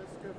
Let's go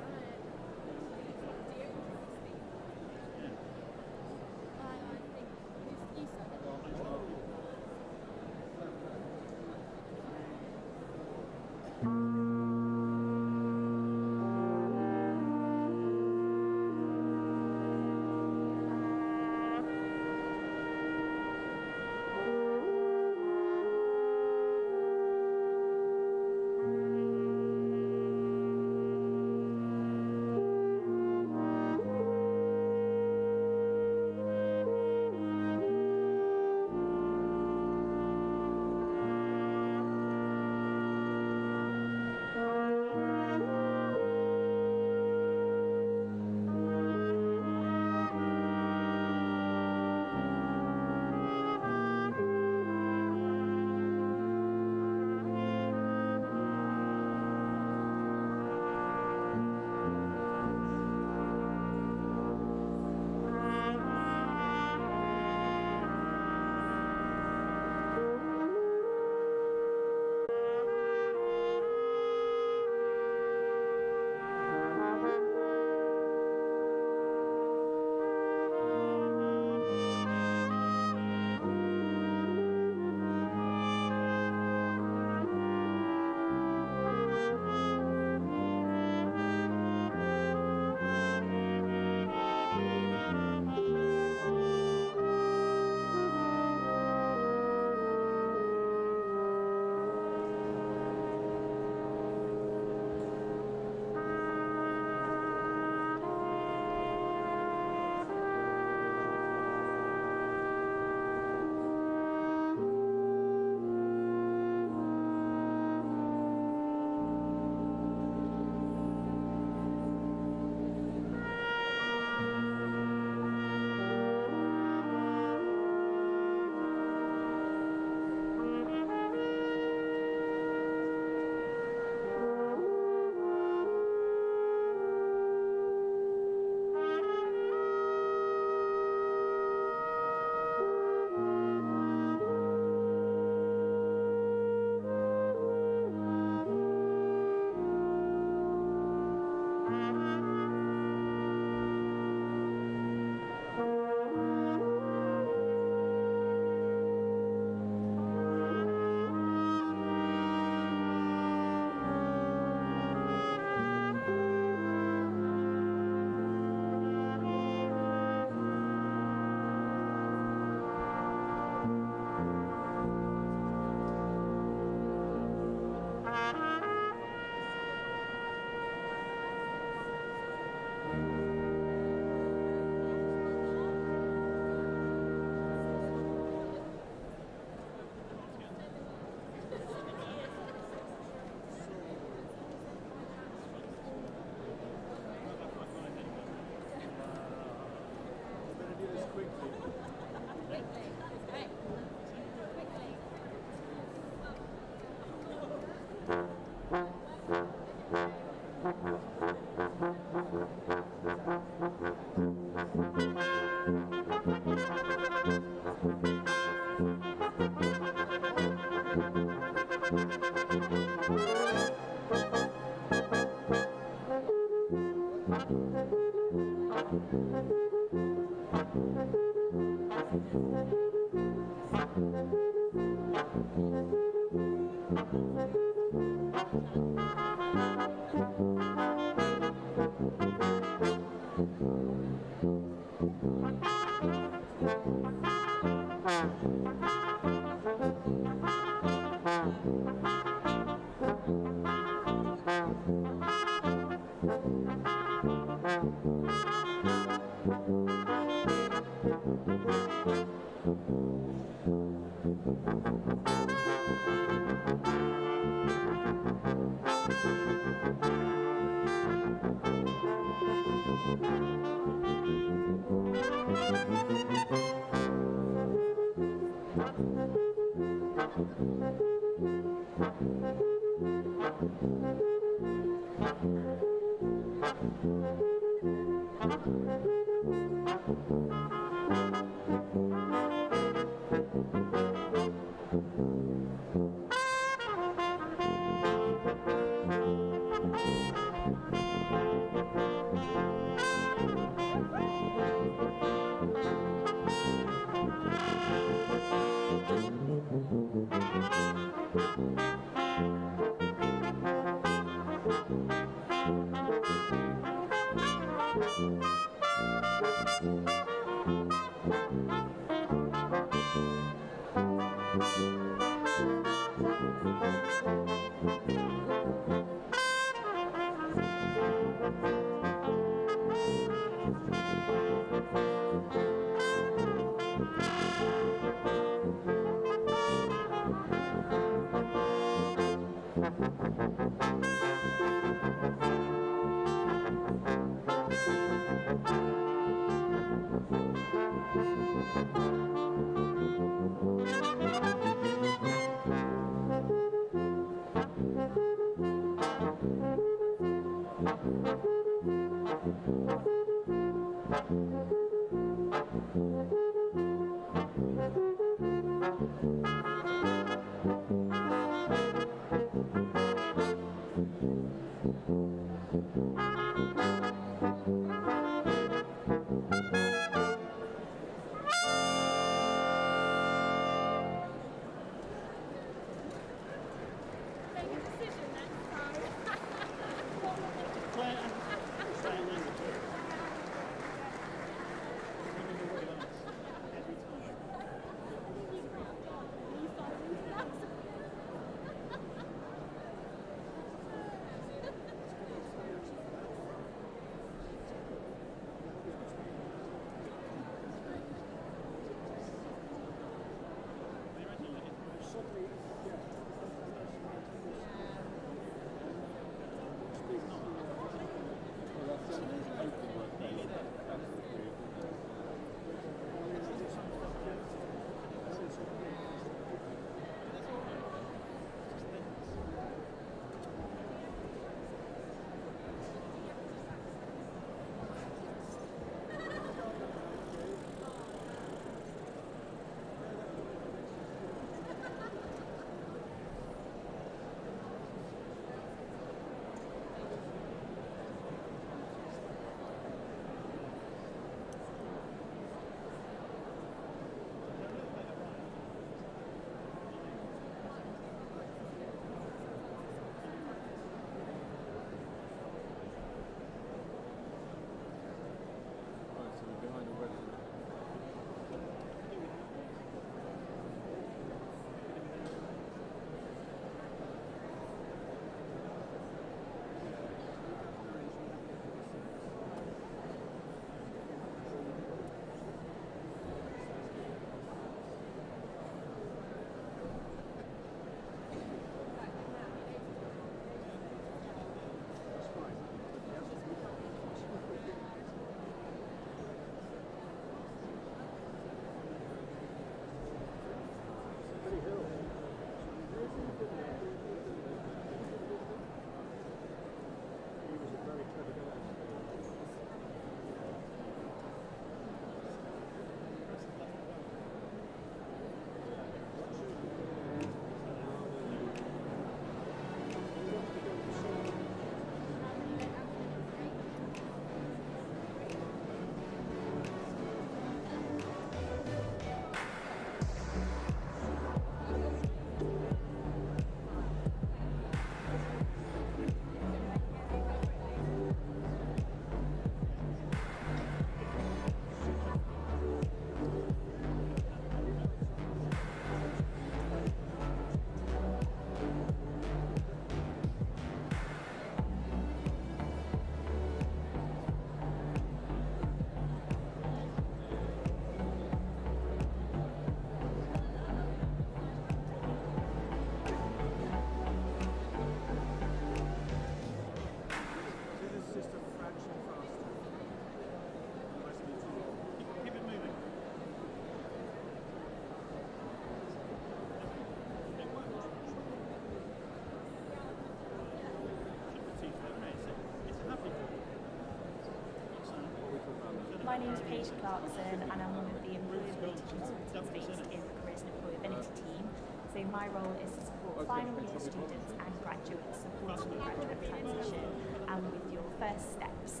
my name is Paige Clarkson and I'm one of the employability consultants based in the Careers and Employability team. So my role is to support final year students and graduates supporting the graduate transition and with your first steps.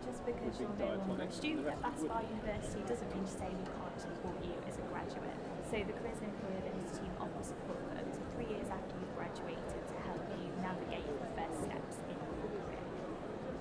Just because you're no longer a student at Bassbar University doesn't mean to say we can't support you as a graduate. So the Careers and Employability team offers support for up to 3 years after you've graduated to help you navigate the first steps in your career.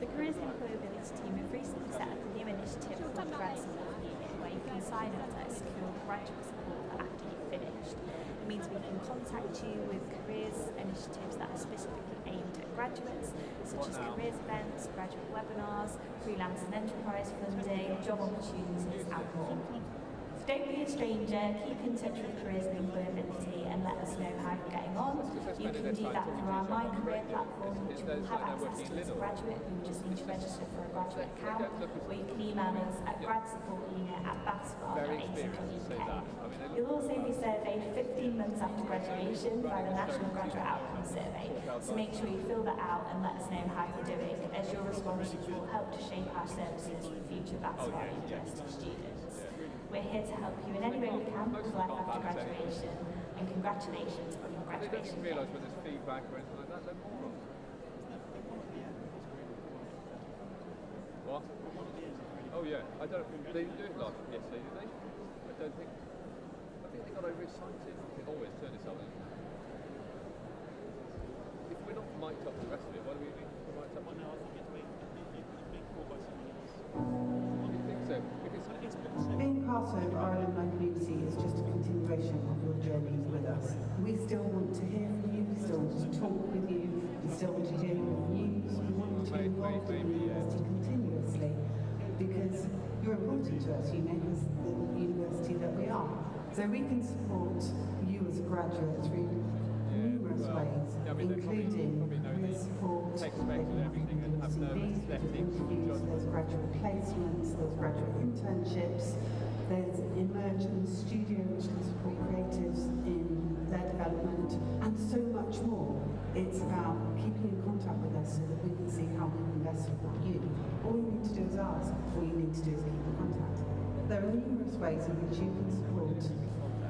The Careers and Employability team have recently set up a new initiative called the Grad Support Unit where you can sign up to secure graduate support for after you've finished. It means we can contact you with careers initiatives that are specifically aimed at graduates, such as careers events, graduate webinars, freelance and enterprise funding, job opportunities and more. So don't be a stranger, keep in touch with Careers and Employability and let us know how you're getting on. You can do that through our My Career platform, which will have access to as a graduate. You just need to register for a graduate account, or you can email us at gradsupportunit@bassbar.ac.uk. You'll also be surveyed 15 months after graduation by the National Graduate Outcome Survey, so make sure you fill that out and let us know how you're doing, as your responses will help to shape our services for future Bassbar University students. We're here to help you in any way we can with life after graduation, and congratulations on your graduation. I didn't realise whether there's feedback or anything like that. What? Oh yeah, I don't know if they didn't do it last yesterday, did they? I think they got over-excited. It always turns itself in. If we're not mic'd up the rest of it, why do we need to mic up? Well, no, I think it's been called by someone else. Do you think so? Being part of our alumni community is just a continuation of your journey with us. We still want to hear from you, we still want to talk with you, we still want to hear your news, we want to be involved in the university continuously because you're important to us, you make us the university that we are. So we can support you as a graduate through numerous ways, including career support, CVs, there's interviews, there's graduate placements, there's graduate internships, there's Immersion Studio which can support creatives in their development, and so much more. It's about keeping in contact with us so that we can see how we can best support you. All you need to do is ask, all you need to do is keep in contact. There are numerous ways in which you can support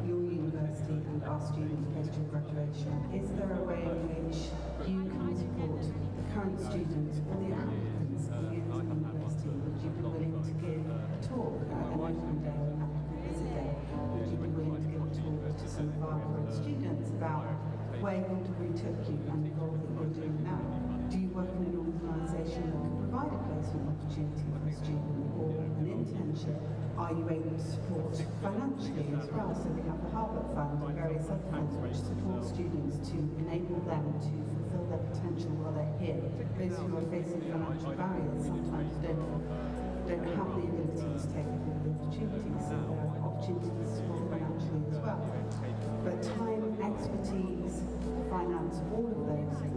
your university and our students post your graduation. Is there a way in which you can support the current students or the applicants in the university? Would you be willing to give a talk at an open day or an applicant visit day? Would you be willing to give a talk to some of our current students about where your degree took you and the role that you're doing now? Do you work in an organisation that can provide a placement opportunity for a student or an internship? Are you able to support financially as well? So we have the Harvard Fund and various other funds which support students to enable them to fulfil their potential while they're here. Those who are facing financial barriers sometimes don't have the ability to take the opportunities, so there are opportunities to support financially as well. But time, expertise, finance, all of those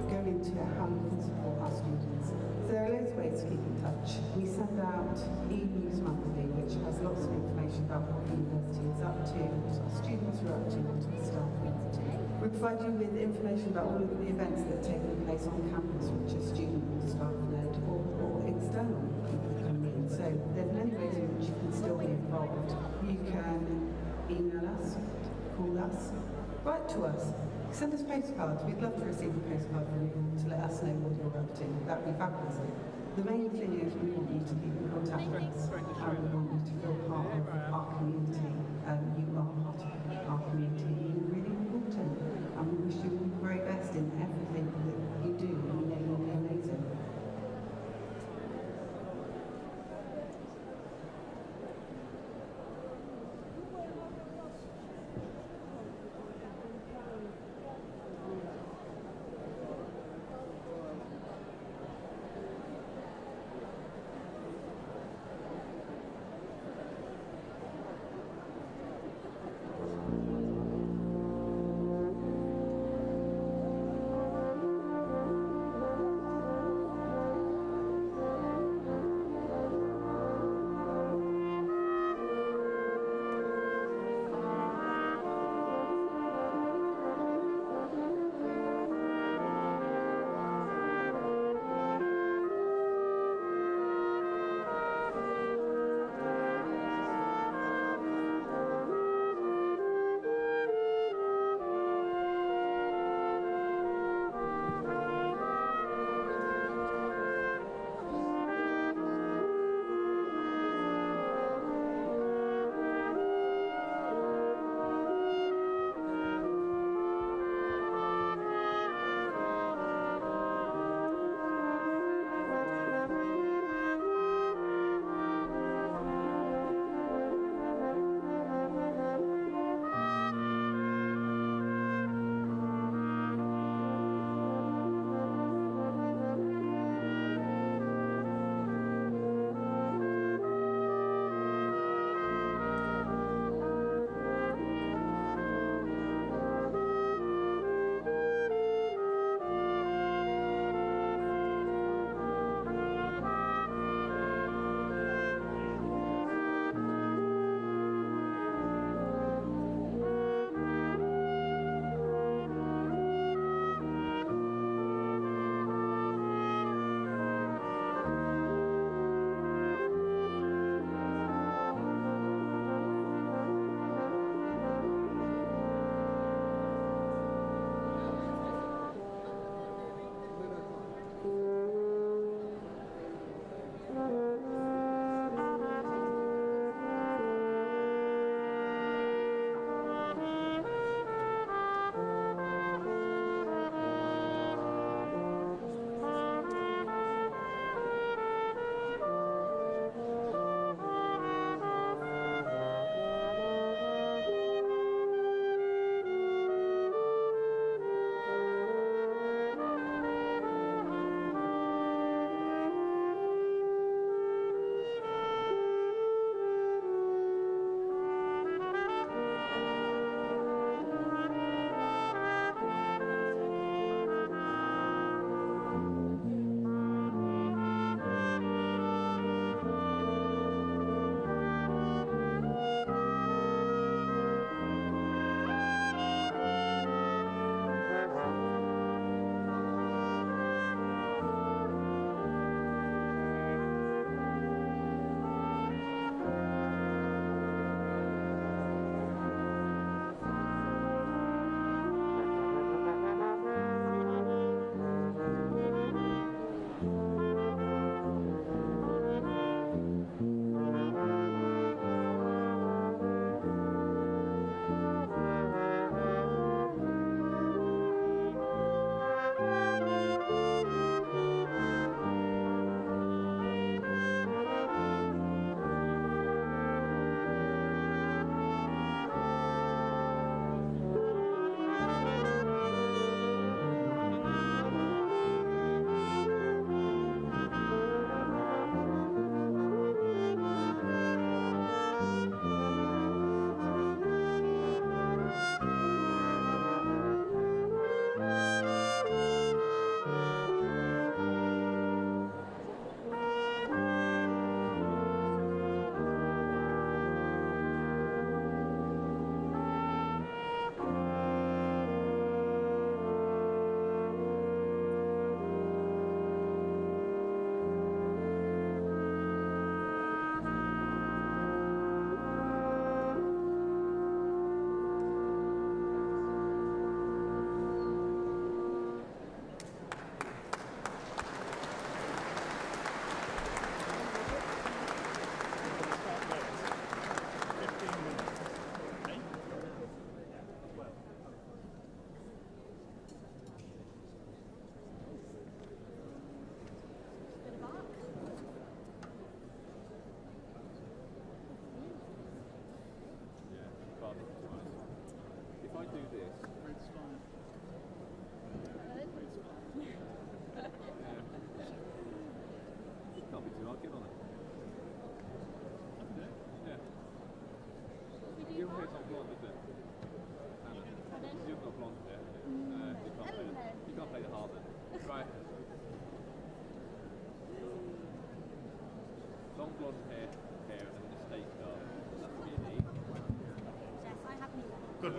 go into how we can support our students. So there are loads of ways to keep in touch. We send out e-news monthly, which has lots of information about what the university is up to, what our students are up to, what our staff are up to. We provide you with information about all of the events that are taking place on campus, which are student or staff-led or external people coming in. So there's many ways in which you can still be involved. You can email us, call us, write to us. Send us postcards. We'd love to receive a postcard from you to let us know what you're up to. That would be fabulous. The main thing is we want you to keep in contact with us and we want you to feel part of our community. You are part of our community. You're really important and we wish you all the very best in everything that you do. We know you'll be amazing.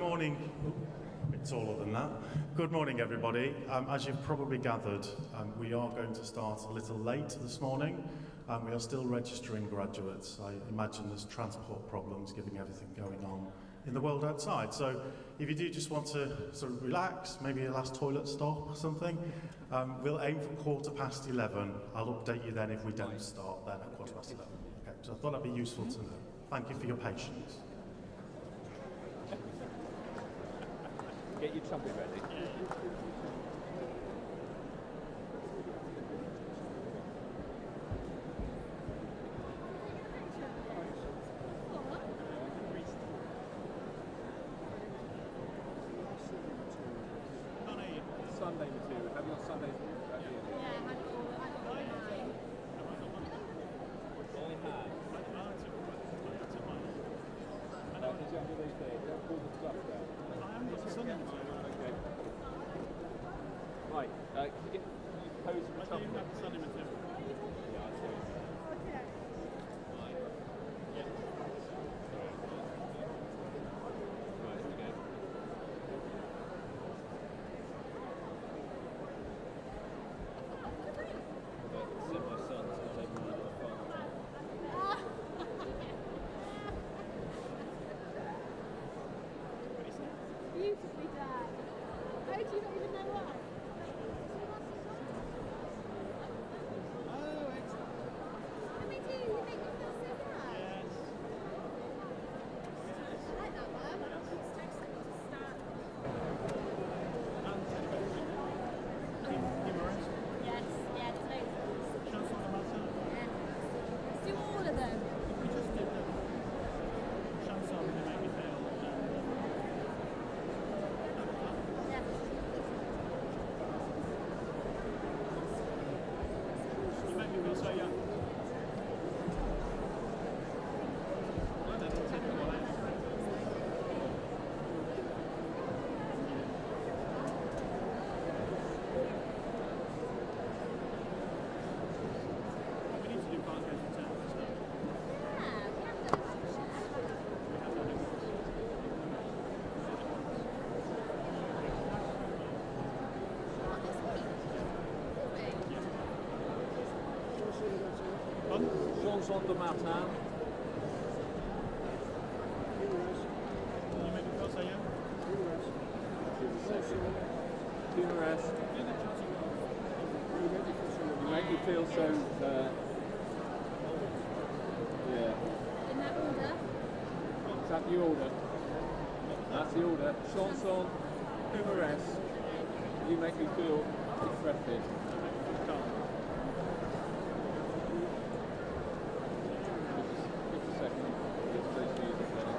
morning. It's taller than that. Good morning, everybody. As you've probably gathered, we are going to start a little late this morning. We are still registering graduates. I imagine there's transport problems given everything going on in the world outside. So if you do just want to sort of relax, maybe a last toilet stop or something, we'll aim for 11:15. I'll update you then if we don't start then at 11:15. Okay, so I thought that'd be useful to know. Thank you for your patience. Get your trumpet ready. Sunday material. Have you got Sunday material? Yeah, I got all mine. Only had. Because you have those there. You have all the stuff there. I haven't got Sunday material. Okay. Right. Can you pose for the I do trumpet? have the Sunday material. Yeah, I see. Right. Yeah. Right, here we go. Similar sons will take one of the father. Beautifully done. How do you not even know why? Oh, excellent. Can we do? You make me feel so bad. Yes. I like that one. It's excellent to start. And humorous. Yes, yeah, there's loads of them. Chancellor Martin. Yeah. Do all of them. We just did the Chancellor to make me feel. Yeah. You make me feel so young. I don't know, take it away. We need to do barcodes for town and stuff. Yeah, we have done it. We have done it. Not this week. Pardon? Chanson de Martin. You make me feel so young? Humorous. Yeah, the Chancellor. You make me feel so, yeah. In that order. Is that the order? That's the order. Chanson, humoresque. You make me feel expressive. Just a second. Just place the music ready.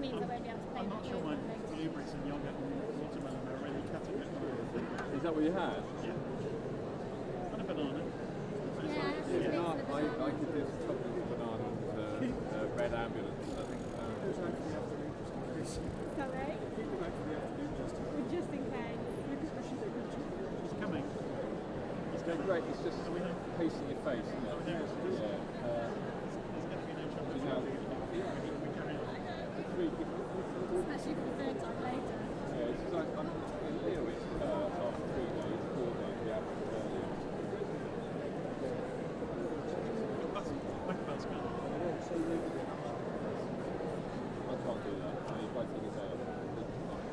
means I won't be able to play I'm not sure my with you. blueberries and yogurt and watermelon are really cutting it. Is that what you had? Yeah. And a banana. Yeah, I could do some chocolate with banana and red ambulance. I think. Sorry? Well, just in case. It's coming. It's great. It's just pasting your face, isn't it? Yes, it is. Yeah. There's going to be no trouble. You know, We carry on. Especially for the third time later. yeah, it's like I'm in Lewis after 3 days, 4 days, the average earlier. Like a bus car. I can't do that. I mean, if I take a day off, it's fine.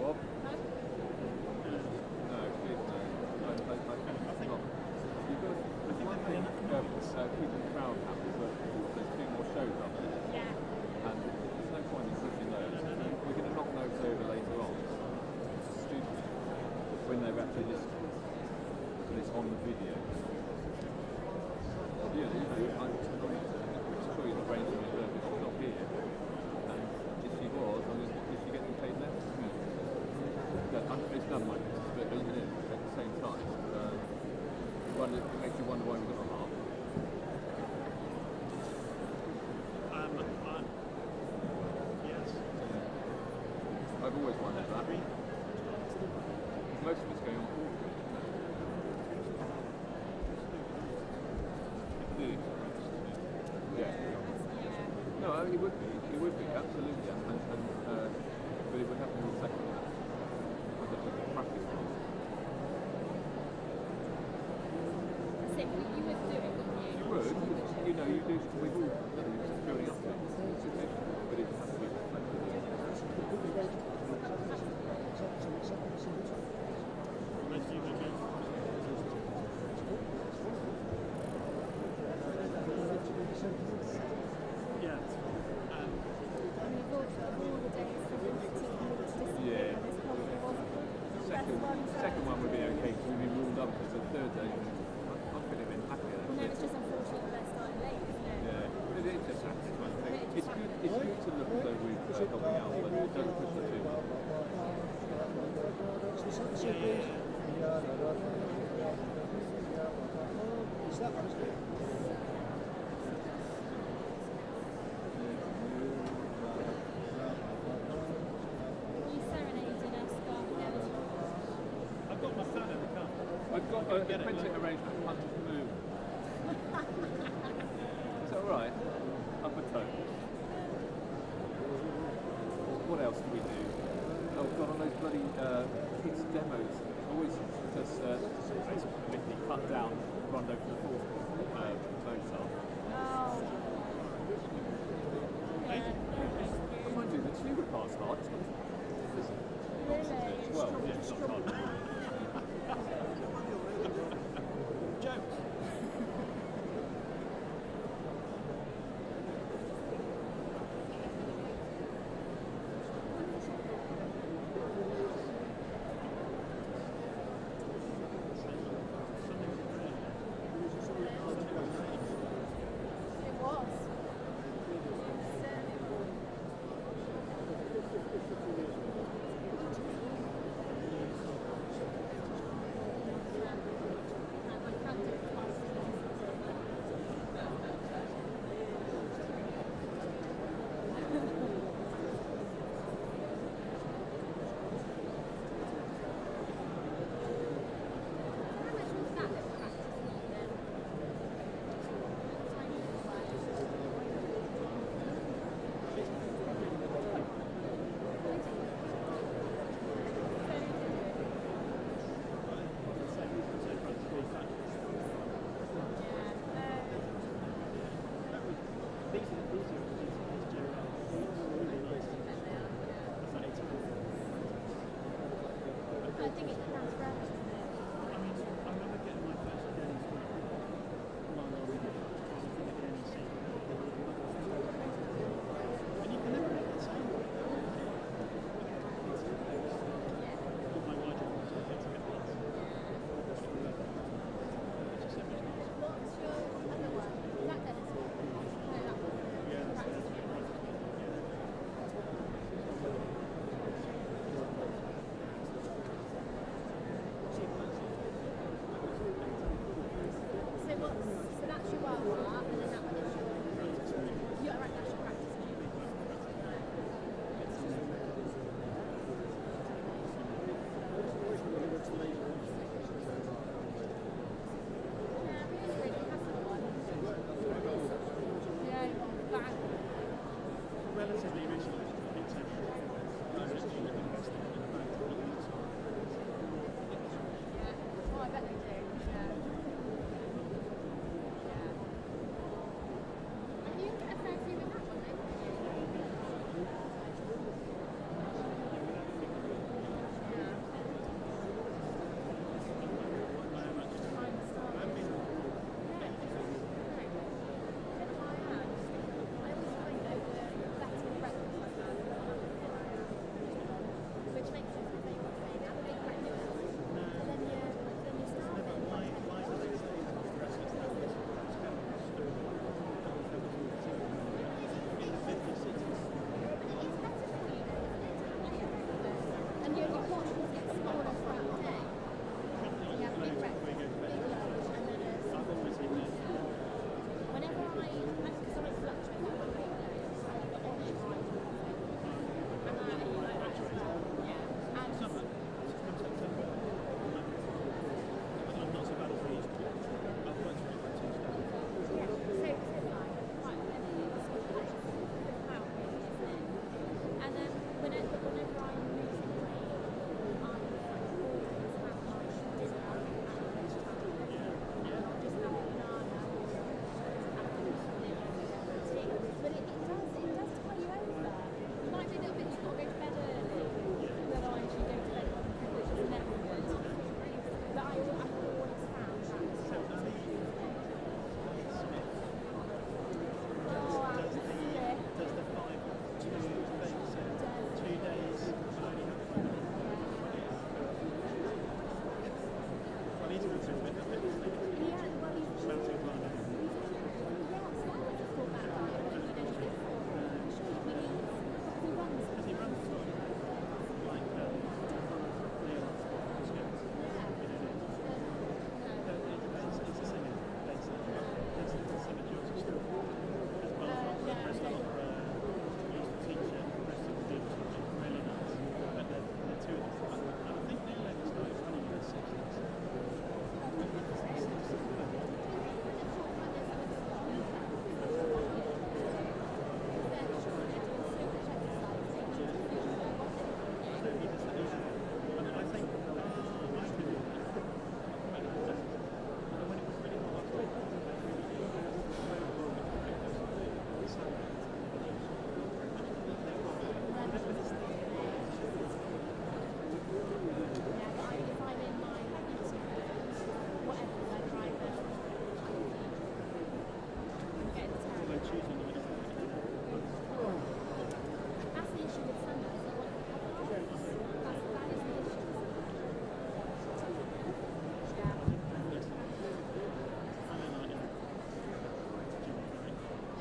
What? No, please no. I think not. You've got to, one thing, keeping the crowd happy, but there's 2 more shows up there. Yeah. And there's no point in pushing those. We're going to knock those over later on. It's stupid. When they've actually just put this on the video. Yeah, I'm sure you'll arrange for her, but she's not here. And if she was, is she getting paid less? It's none of my business, but at the same time, it makes you wonder why we've got a half. Yes. I've always wondered that. Most of it's going on. Yeah. No, I mean, it would be, absolutely, but it would happen in the second half. I don't know the practice was. So you would do it, wouldn't you? You would, you know, you do, we've all done it, it's building up to it, but it has to be reflected in. Most of you can go. Yeah. I mean, of all the days for me to disappear, Yeah. this probably wasn't the best one. Second one would be okay because we'd be ruled up because the third day I'm feeling a bit happier. No, it's just unfortunate that they're starting late, isn't it? Yeah, but it is just happening kind of thing. It's good to look as though we're helping out, but don't push it too much. You serenading us, Garfield. I've got my phone in the car. I've got a printing arrangement for Hunter's Moon. Is that alright? Up a toe. What else do we do? Oh god, on those bloody kids demos, always just basically cut down Rondo for the fourth Mozart. Oh. Yeah. Mind you, the tuba part's hard. Really? Well, yeah, it's not hard. Jokes. It was. I mean, I remember getting my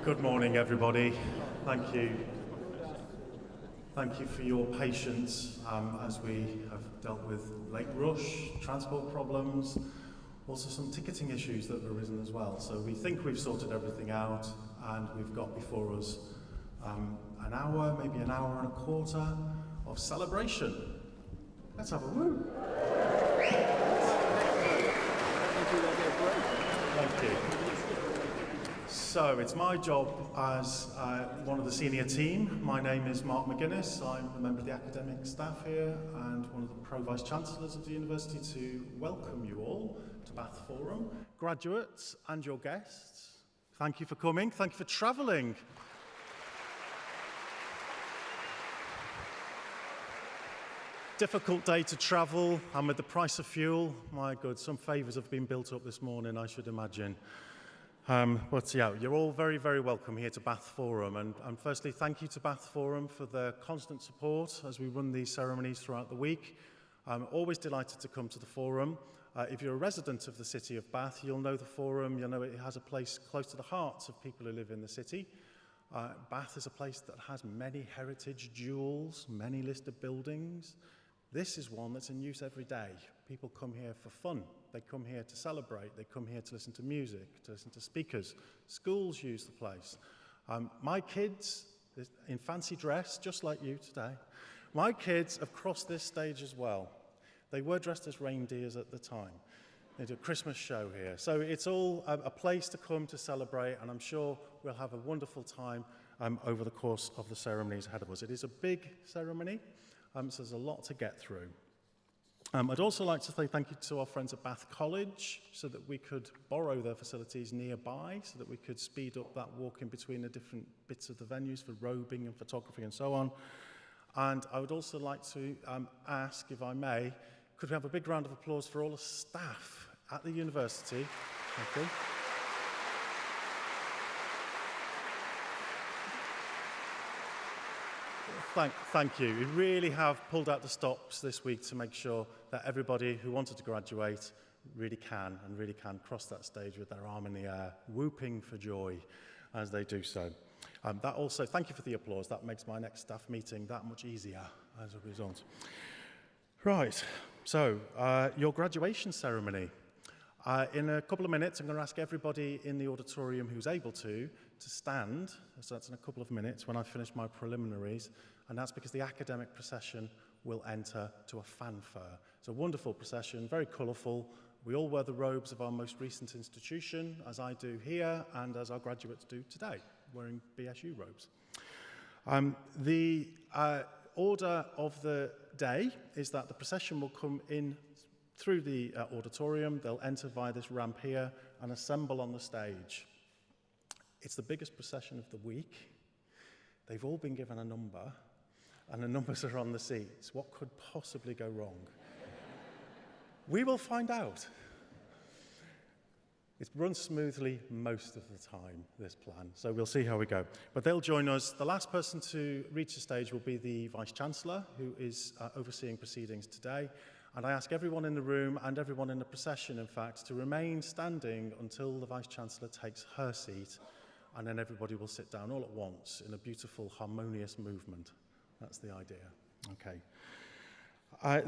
Good morning, everybody. Thank you. Thank you for your patience as we have dealt with late rush, transport problems, also some ticketing issues that have arisen as well. So we think we've sorted everything out, and we've got before us an hour, maybe an hour and a quarter of celebration. Let's have a woo. Thank you. So it's my job as one of the senior team. My name is Mark McGuinness. I'm a member of the academic staff here and one of the Pro-Vice Chancellors of the university to welcome you all to Bath Forum. Graduates and your guests, thank you for coming. Thank you for travelling. Difficult day to travel, and with the price of fuel, my God, some favours have been built up this morning, I should imagine. But yeah, you're all very, very welcome here to Bath Forum. And firstly, thank you to Bath Forum for their constant support as we run these ceremonies throughout the week. I'm always delighted to come to the Forum. If you're a resident of the city of Bath, you'll know the Forum, you'll know it has a place close to the hearts of people who live in the city. Bath is a place that has many heritage jewels, many listed buildings. This is one that's in use every day. People come here for fun. They come here to celebrate. They come here to listen to music, to listen to speakers. Schools use the place. My kids, in fancy dress, just like you today, my kids have crossed this stage as well. They were dressed as reindeers at the time. They did a Christmas show here. So it's all a place to come to celebrate, and I'm sure we'll have a wonderful time over the course of the ceremonies ahead of us. It is a big ceremony. So there's a lot to get through. I'd also like to say thank you to our friends at Bath College so that we could borrow their facilities nearby, so that we could speed up that walk in between the different bits of the venues for robing and photography and so on. And I would also like to ask, if I may, could we have a big round of applause for all the staff at the university? Thank you. Thank you. We really have pulled out the stops this week to make sure that everybody who wanted to graduate really can cross that stage with their arm in the air, whooping for joy as they do so. That also, thank you for the applause. That makes my next staff meeting that much easier as a result. Right, so your graduation ceremony. In a couple of minutes, I'm going to ask everybody in the auditorium who's able to stand. So that's in a couple of minutes when I finish my preliminaries. And that's because the academic procession will enter to a fanfare. It's a wonderful procession, very colourful. We all wear the robes of our most recent institution, as I do here, and as our graduates do today, wearing BSU robes. The order of the day is that the procession will come in through the auditorium. They'll enter via this ramp here and assemble on the stage. It's the biggest procession of the week. They've all been given a number, and the numbers are on the seats. What could possibly go wrong? We will find out. It runs smoothly most of the time, this plan, so we'll see how we go. But they'll join us. The last person to reach the stage will be the Vice-Chancellor, who is overseeing proceedings today. And I ask everyone in the room and everyone in the procession, in fact, to remain standing until the Vice-Chancellor takes her seat, and then everybody will sit down all at once in a beautiful, harmonious movement. That's the idea. Okay.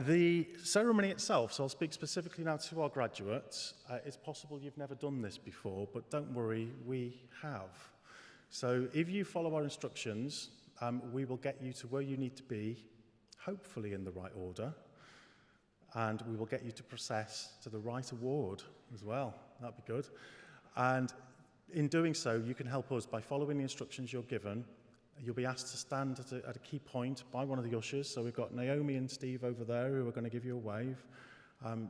The ceremony itself, so I'll speak specifically now to our graduates. It's possible you've never done this before, but don't worry, we have. So if you follow our instructions, we will get you to where you need to be, hopefully in the right order, and we will get you to process to the right award as well. That'd be good. And in doing so, you can help us by following the instructions you're given. You'll be asked to stand at a key point by one of the ushers. So we've got Naomi and Steve over there who are going to give you a wave.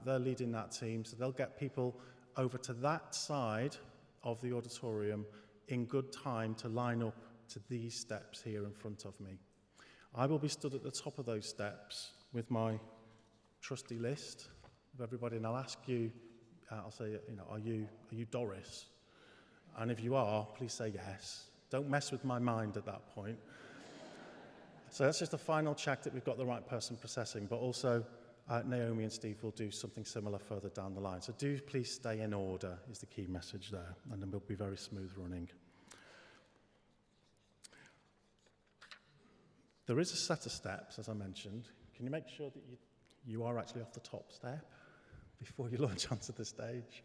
They're leading that team, so they'll get people over to that side of the auditorium in good time to line up to these steps here in front of me. I will be stood at the top of those steps with my trusty list of everybody, and I'll ask you, I'll say, are you Doris? And if you are, please say yes. Don't mess with my mind at that point. So that's just a final check that we've got the right person processing, but also Naomi and Steve will do something similar further down the line. So do please stay in order is the key message there, and then we'll be very smooth running. There is a set of steps, as I mentioned. Can you make sure that you are actually off the top step before you launch onto the stage?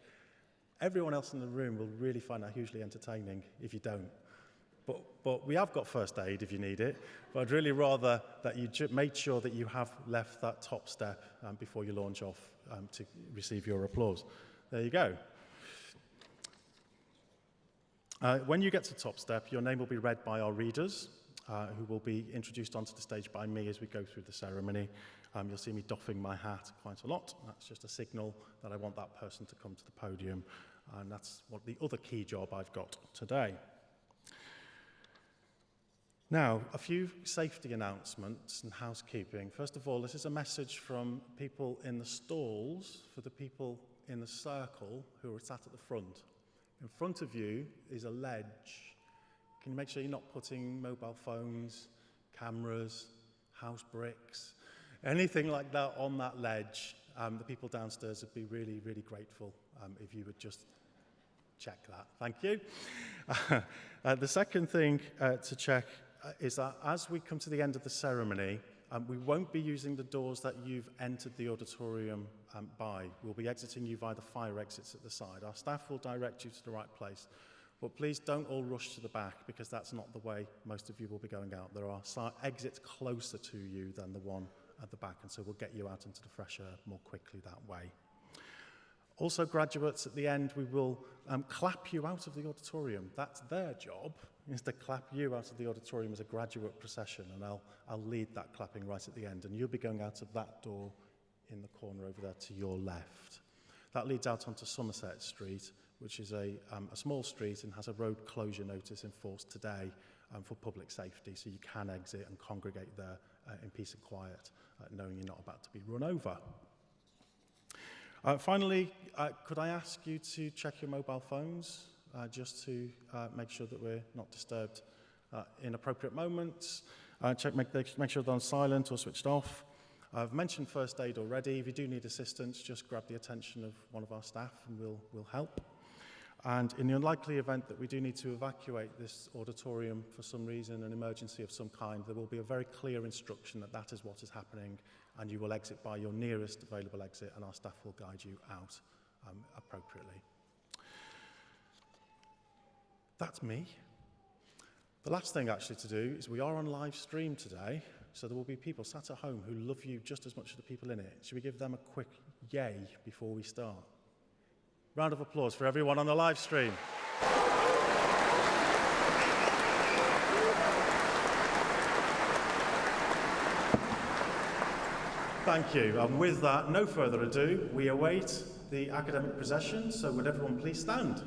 Everyone else in the room will really find that hugely entertaining if you don't. But we have got first aid if you need it, but I'd really rather that you made sure that you have left that top step before you launch off to receive your applause. There you go. When you get to top step, your name will be read by our readers, who will be introduced onto the stage by me as we go through the ceremony. You'll see me doffing my hat quite a lot. That's just a signal that I want that person to come to the podium, and that's what the other key job I've got today. Now, a few safety announcements and housekeeping. First of all, this is a message from people in the stalls for the people in the circle who are sat at the front. In front of you is a ledge. Can you make sure you're not putting mobile phones, cameras, house bricks, anything like that on that ledge? The people downstairs would be really, really grateful if you would just check that. Thank you. The second thing to check is that as we come to the end of the ceremony, we won't be using the doors that you've entered the auditorium by. We'll be exiting you via the fire exits at the side. Our staff will direct you to the right place. But please don't all rush to the back, because that's not the way most of you will be going out. There are exits closer to you than the one at the back, and so we'll get you out into the fresh air more quickly that way. Also, graduates, at the end, we will clap you out of the auditorium. That's their job, is to clap you out of the auditorium as a graduate procession, and I'll lead that clapping right at the end, and you'll be going out of that door in the corner over there to your left. That leads out onto Somerset Street, which is a small street and has a road closure notice enforced today for public safety, so you can exit and congregate there in peace and quiet, knowing you're not about to be run over. Finally, could I ask you to check your mobile phones just to make sure that we're not disturbed in appropriate moments. Make sure they're on silent or switched off. I've mentioned first aid already. If you do need assistance, just grab the attention of one of our staff and we'll help. And in the unlikely event that we do need to evacuate this auditorium for some reason, an emergency of some kind, there will be a very clear instruction that that is what is happening, and you will exit by your nearest available exit, and our staff will guide you out appropriately. That's me. The last thing actually to do is we are on live stream today, so there will be people sat at home who love you just as much as the people in it. Should we give them a quick yay before we start? Round of applause for everyone on the live stream. Thank you. And with that, no further ado, we await the academic procession, so would everyone please stand?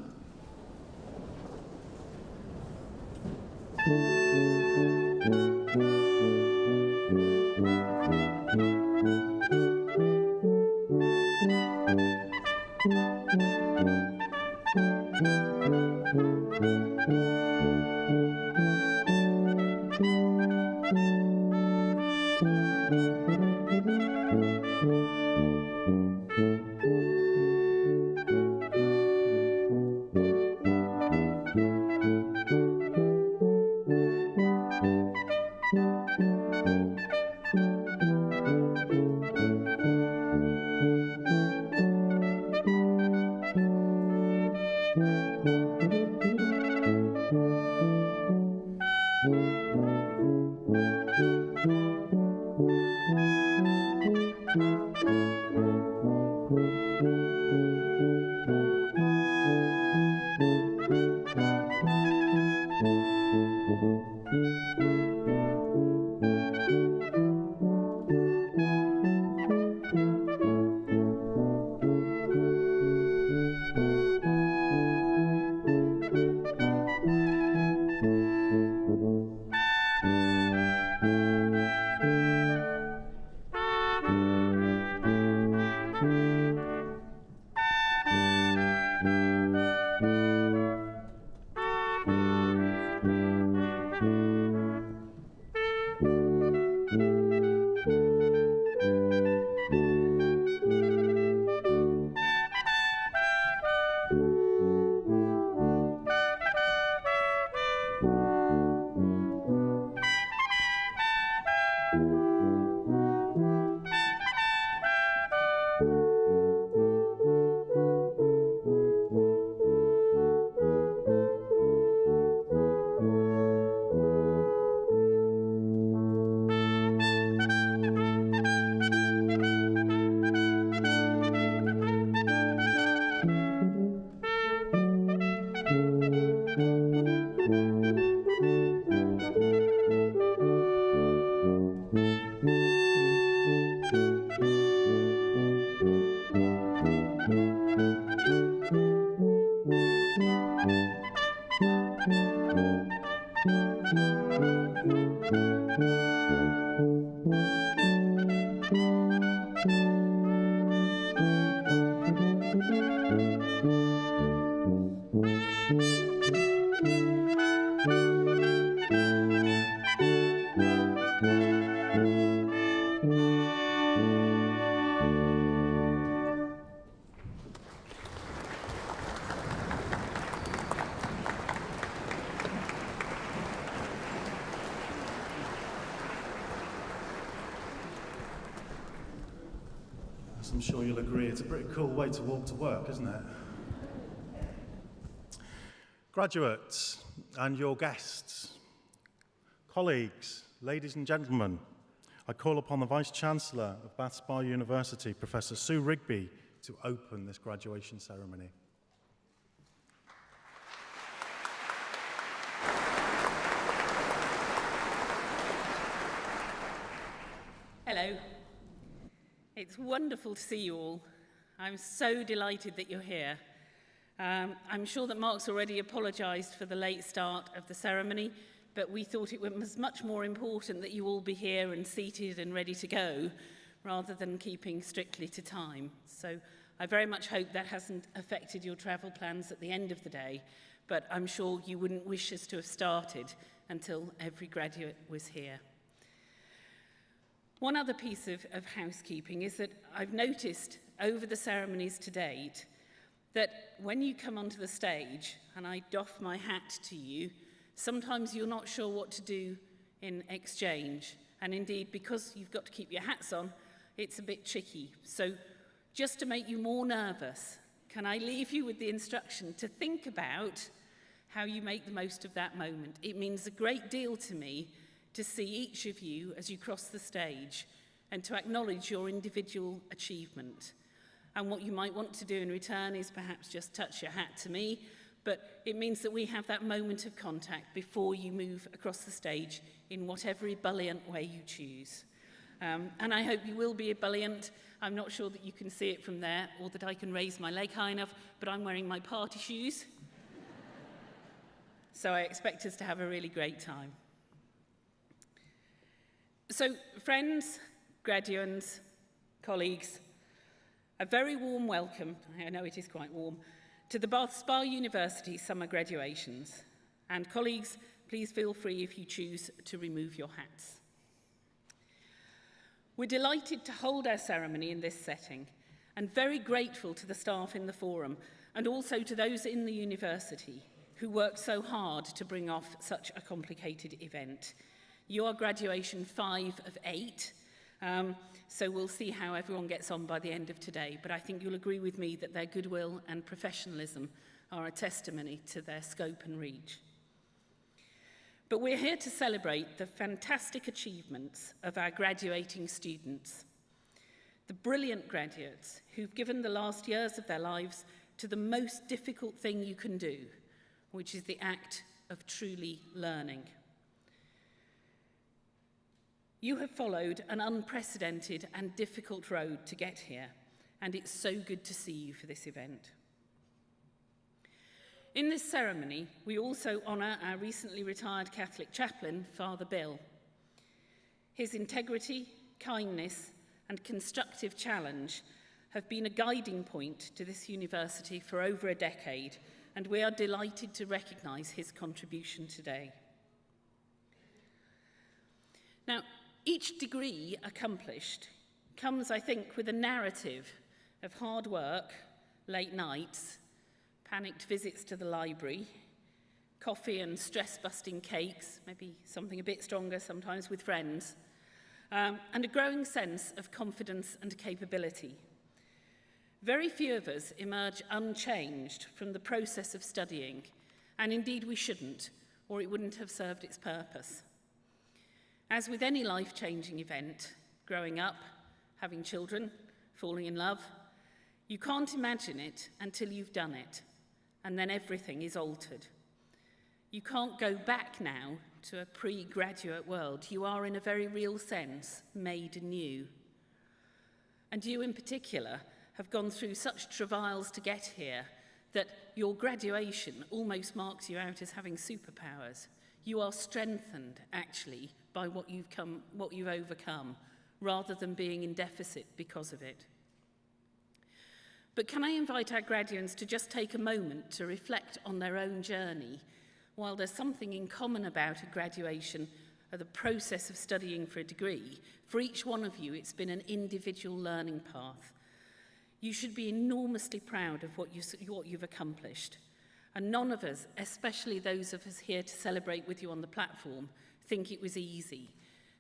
I'm sure you'll agree it's a pretty cool way to walk to work, isn't it? Graduates and your guests, colleagues, ladies and gentlemen, I call upon the Vice-Chancellor of Bath Spa University, Professor Sue Rigby, to open this graduation ceremony. Hello. It's wonderful to see you all. I'm so delighted that you're here. I'm sure that Mark's already apologised for the late start of the ceremony, but we thought it was much more important that you all be here and seated and ready to go, rather than keeping strictly to time. So I very much hope that hasn't affected your travel plans at the end of the day, but I'm sure you wouldn't wish us to have started until every graduate was here. One other piece of housekeeping is that I've noticed over the ceremonies to date that when you come onto the stage and I doff my hat to you, sometimes you're not sure what to do in exchange. And indeed, because you've got to keep your hats on, it's a bit tricky. So just to make you more nervous, can I leave you with the instruction to think about how you make the most of that moment? It means a great deal to me to see each of you as you cross the stage and to acknowledge your individual achievement. And what you might want to do in return is perhaps just touch your hat to me, but it means that we have that moment of contact before you move across the stage in whatever ebullient way you choose. And I hope you will be ebullient. I'm not sure that you can see it from there or that I can raise my leg high enough, but I'm wearing my party shoes. So I expect us to have a really great time. So, friends, graduates, colleagues, a very warm welcome, I know it is quite warm, to the Bath Spa University summer graduations. And colleagues, please feel free if you choose to remove your hats. We're delighted to hold our ceremony in this setting and very grateful to the staff in the forum and also to those in the university who worked so hard to bring off such a complicated event. You are graduation 5 of 8, so we'll see how everyone gets on by the end of today. But I think you'll agree with me that their goodwill and professionalism are a testimony to their scope and reach. But we're here to celebrate the fantastic achievements of our graduating students, the brilliant graduates who've given the last years of their lives to the most difficult thing you can do, which is the act of truly learning. You have followed an unprecedented and difficult road to get here, and it's so good to see you for this event. In this ceremony, we also honour our recently retired Catholic chaplain, Father Bill. His integrity, kindness, and constructive challenge have been a guiding point to this university for over a decade, and we are delighted to recognise his contribution today. Now, each degree accomplished comes, I think, with a narrative of hard work, late nights, panicked visits to the library, coffee and stress-busting cakes, maybe something a bit stronger sometimes with friends, and a growing sense of confidence and capability. Very few of us emerge unchanged from the process of studying, and indeed we shouldn't, or it wouldn't have served its purpose. As with any life-changing event, growing up, having children, falling in love, you can't imagine it until you've done it, and then everything is altered. You can't go back now to a pre-graduate world. You are, in a very real sense, made anew. And you, in particular, have gone through such travails to get here that your graduation almost marks you out as having superpowers. You are strengthened, actually, by what you've overcome, rather than being in deficit because of it. But can I invite our graduates to just take a moment to reflect on their own journey? While there's something in common about a graduation or the process of studying for a degree, for each one of you it's been an individual learning path. You should be enormously proud of what you've accomplished. And none of us, especially those of us here to celebrate with you on the platform, think it was easy.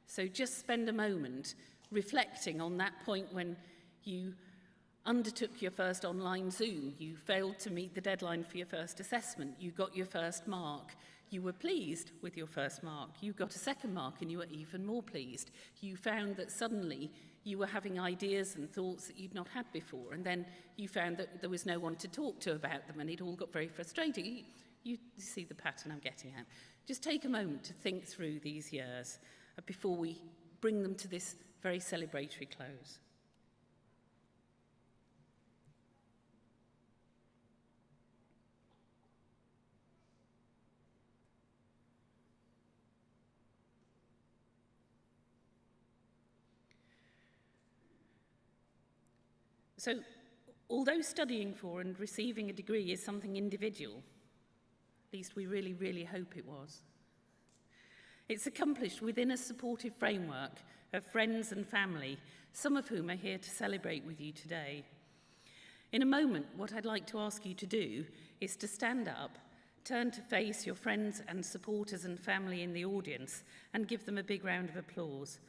So just spend a moment reflecting on that point when you undertook your first online Zoom, you failed to meet the deadline for your first assessment, you got your first mark, you were pleased with your first mark, you got a second mark and you were even more pleased. You found that suddenly you were having ideas and thoughts that you'd not had before, and then you found that there was no one to talk to about them and it all got very frustrating. You see the pattern I'm getting at. Just take a moment to think through these years before we bring them to this very celebratory close. So, although studying for and receiving a degree is something individual, at least we really, really hope it was, it's accomplished within a supportive framework of friends and family, some of whom are here to celebrate with you today. In a moment, what I'd like to ask you to do is to stand up, turn to face your friends and supporters and family in the audience, and give them a big round of applause.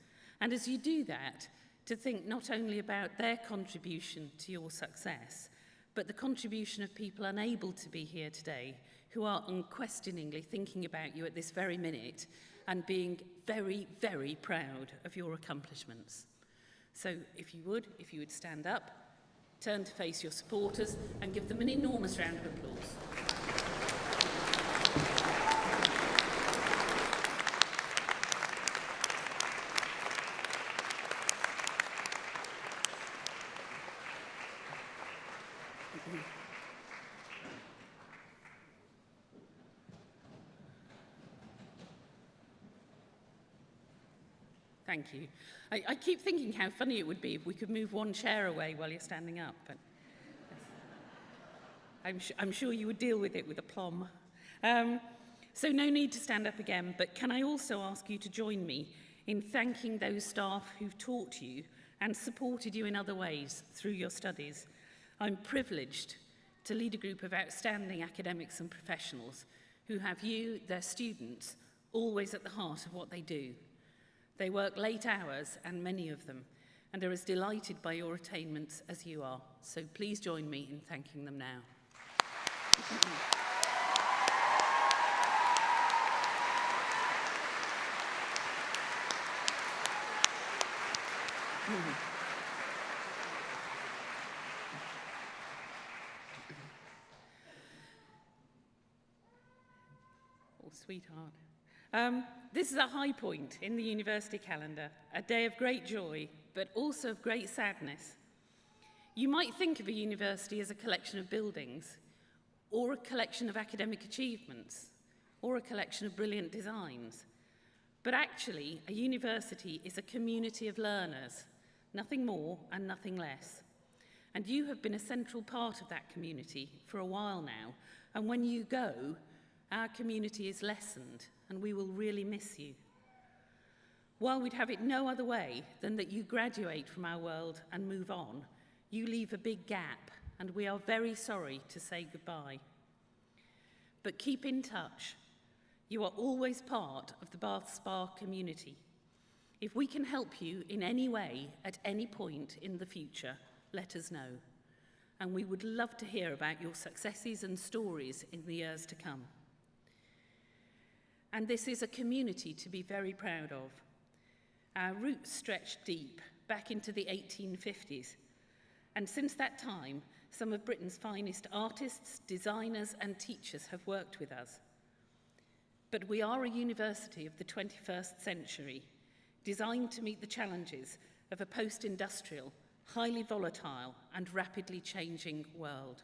And as you do that, to think not only about their contribution to your success, but the contribution of people unable to be here today, who are unquestioningly thinking about you at this very minute and being very, very proud of your accomplishments. So if you would stand up, turn to face your supporters and give them an enormous round of applause. Thank you. I keep thinking how funny it would be if we could move one chair away while you're standing up, but yes. I'm sure you would deal with it with aplomb. So no need to stand up again, but can I also ask you to join me in thanking those staff who've taught you and supported you in other ways through your studies. I'm privileged to lead a group of outstanding academics and professionals who have you, their students, always at the heart of what they do. They work late hours, and many of them, and are as delighted by your attainments as you are. So please join me in thanking them now. Oh, sweetheart. This is a high point in the university calendar, a day of great joy, but also of great sadness. You might think of a university as a collection of buildings, or a collection of academic achievements, or a collection of brilliant designs. But actually, a university is a community of learners, nothing more and nothing less. And you have been a central part of that community for a while now, and when you go, our community is lessened, and we will really miss you. While we'd have it no other way than that you graduate from our world and move on, you leave a big gap, and we are very sorry to say goodbye. But keep in touch. You are always part of the Bath Spa community. If we can help you in any way at any point in the future, let us know. And we would love to hear about your successes and stories in the years to come. And this is a community to be very proud of. Our roots stretch deep back into the 1850s. And since that time, some of Britain's finest artists, designers, and teachers have worked with us. But we are a university of the 21st century, designed to meet the challenges of a post-industrial, highly volatile, and rapidly changing world.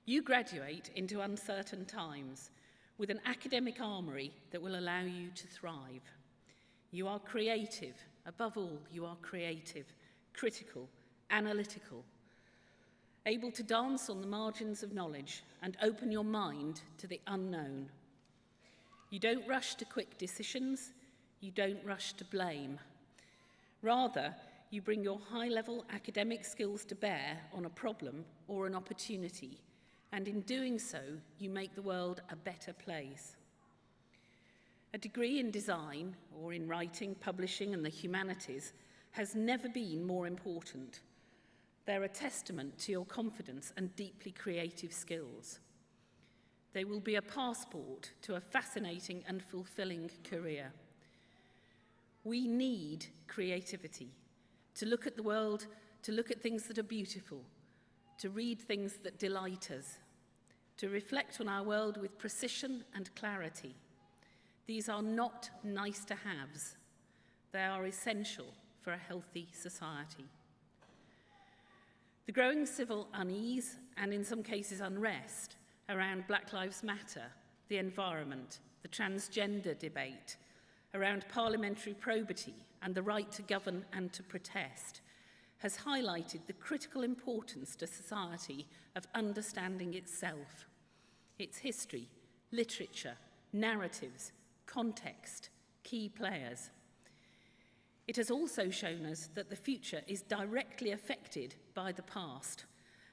You graduate into uncertain times with an academic armoury that will allow you to thrive. You are creative. Above all, you are creative, critical, analytical, able to dance on the margins of knowledge and open your mind to the unknown. You don't rush to quick decisions. You don't rush to blame. Rather, you bring your high-level academic skills to bear on a problem or an opportunity, and in doing so, you make the world a better place. A degree in design, or in writing, publishing, and the humanities has never been more important. They're a testament to your confidence and deeply creative skills. They will be a passport to a fascinating and fulfilling career. We need creativity, to look at the world, to look at things that are beautiful, to read things that delight us, to reflect on our world with precision and clarity. These are not nice-to-haves. They are essential for a healthy society. The growing civil unease, and in some cases unrest, around Black Lives Matter, the environment, the transgender debate, around parliamentary probity and the right to govern and to protest, has highlighted the critical importance to society of understanding itself, its history, literature, narratives, context, key players. It has also shown us that the future is directly affected by the past,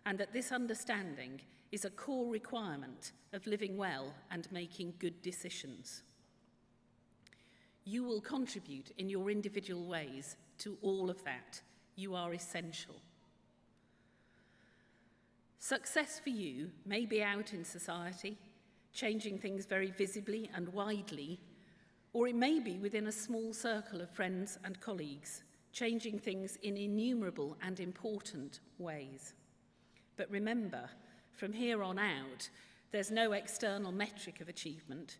and that this understanding is a core requirement of living well and making good decisions. You will contribute in your individual ways to all of that. You are essential. Success for you may be out in society, changing things very visibly and widely, or it may be within a small circle of friends and colleagues, changing things in innumerable and important ways. But remember, from here on out, there's no external metric of achievement,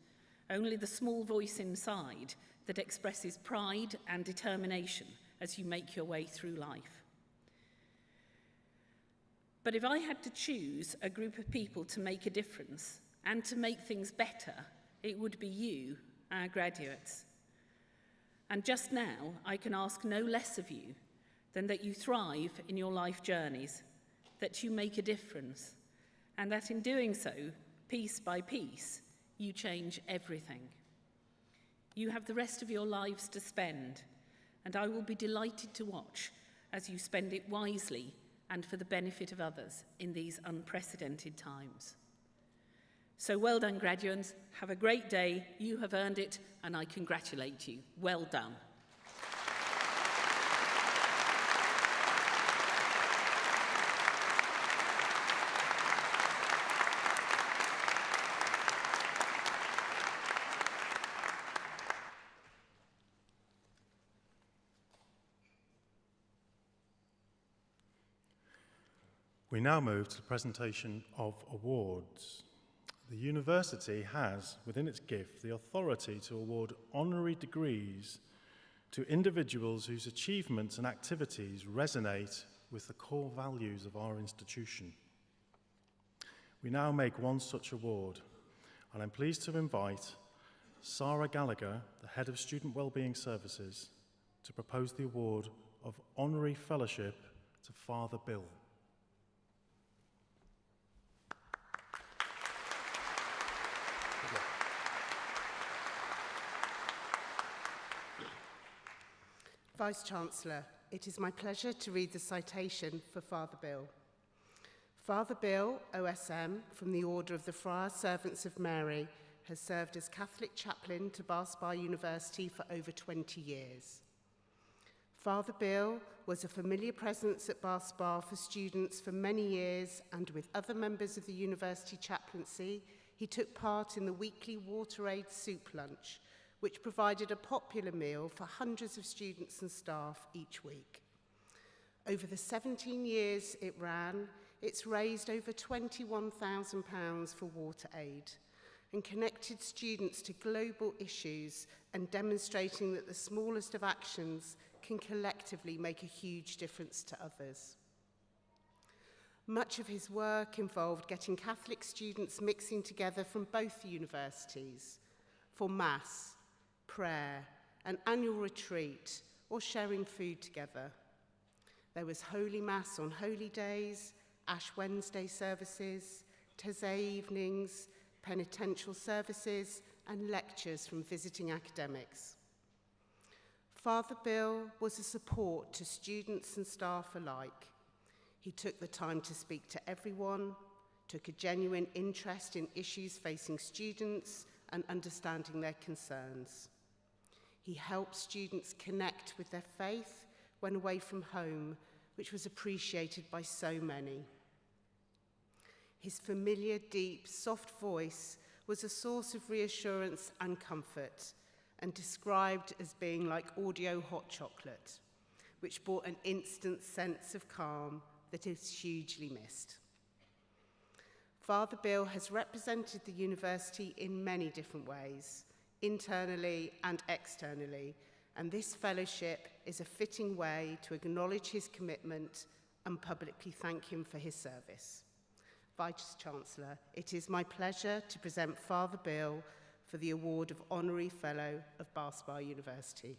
only the small voice inside that expresses pride and determination as you make your way through life. But if I had to choose a group of people to make a difference and to make things better, it would be you, our graduates. And just now, I can ask no less of you than that you thrive in your life journeys, that you make a difference, and that in doing so, piece by piece, you change everything. You have the rest of your lives to spend, and I will be delighted to watch as you spend it wisely and for the benefit of others in these unprecedented times. So well done, graduates. Have a great day. You have earned it, and I congratulate you. Well done. We now move to the presentation of awards. The university has, within its gift, the authority to award honorary degrees to individuals whose achievements and activities resonate with the core values of our institution. We now make one such award, and I'm pleased to invite Sarah Gallagher, the Head of Student Wellbeing Services, to propose the award of Honorary Fellowship to Father Bill. Vice-Chancellor, it is my pleasure to read the citation for Father Bill. Father Bill, OSM, from the Order of the Friar Servants of Mary, has served as Catholic chaplain to Bar University for over 20 years. Father Bill was a familiar presence at Bar for students for many years, and with other members of the university chaplaincy, he took part in the weekly Water Aid soup lunch, which provided a popular meal for hundreds of students and staff each week. Over the 17 years it ran, it's raised over £21,000 for Water Aid and connected students to global issues and demonstrating that the smallest of actions can collectively make a huge difference to others. Much of his work involved getting Catholic students mixing together from both universities for Mass, prayer, an annual retreat, or sharing food together. There was Holy Mass on holy days, Ash Wednesday services, Taizé evenings, penitential services, and lectures from visiting academics. Father Bill was a support to students and staff alike. He took the time to speak to everyone, took a genuine interest in issues facing students and understanding their concerns. He helped students connect with their faith when away from home, which was appreciated by so many. His familiar, deep, soft voice was a source of reassurance and comfort, and described as being like audio hot chocolate, which brought an instant sense of calm that is hugely missed. Father Bill has represented the university in many different ways, internally and externally, and this fellowship is a fitting way to acknowledge his commitment and publicly thank him for his service. Vice-Chancellor, it is my pleasure to present Father Bill for the award of Honorary Fellow of Bar University.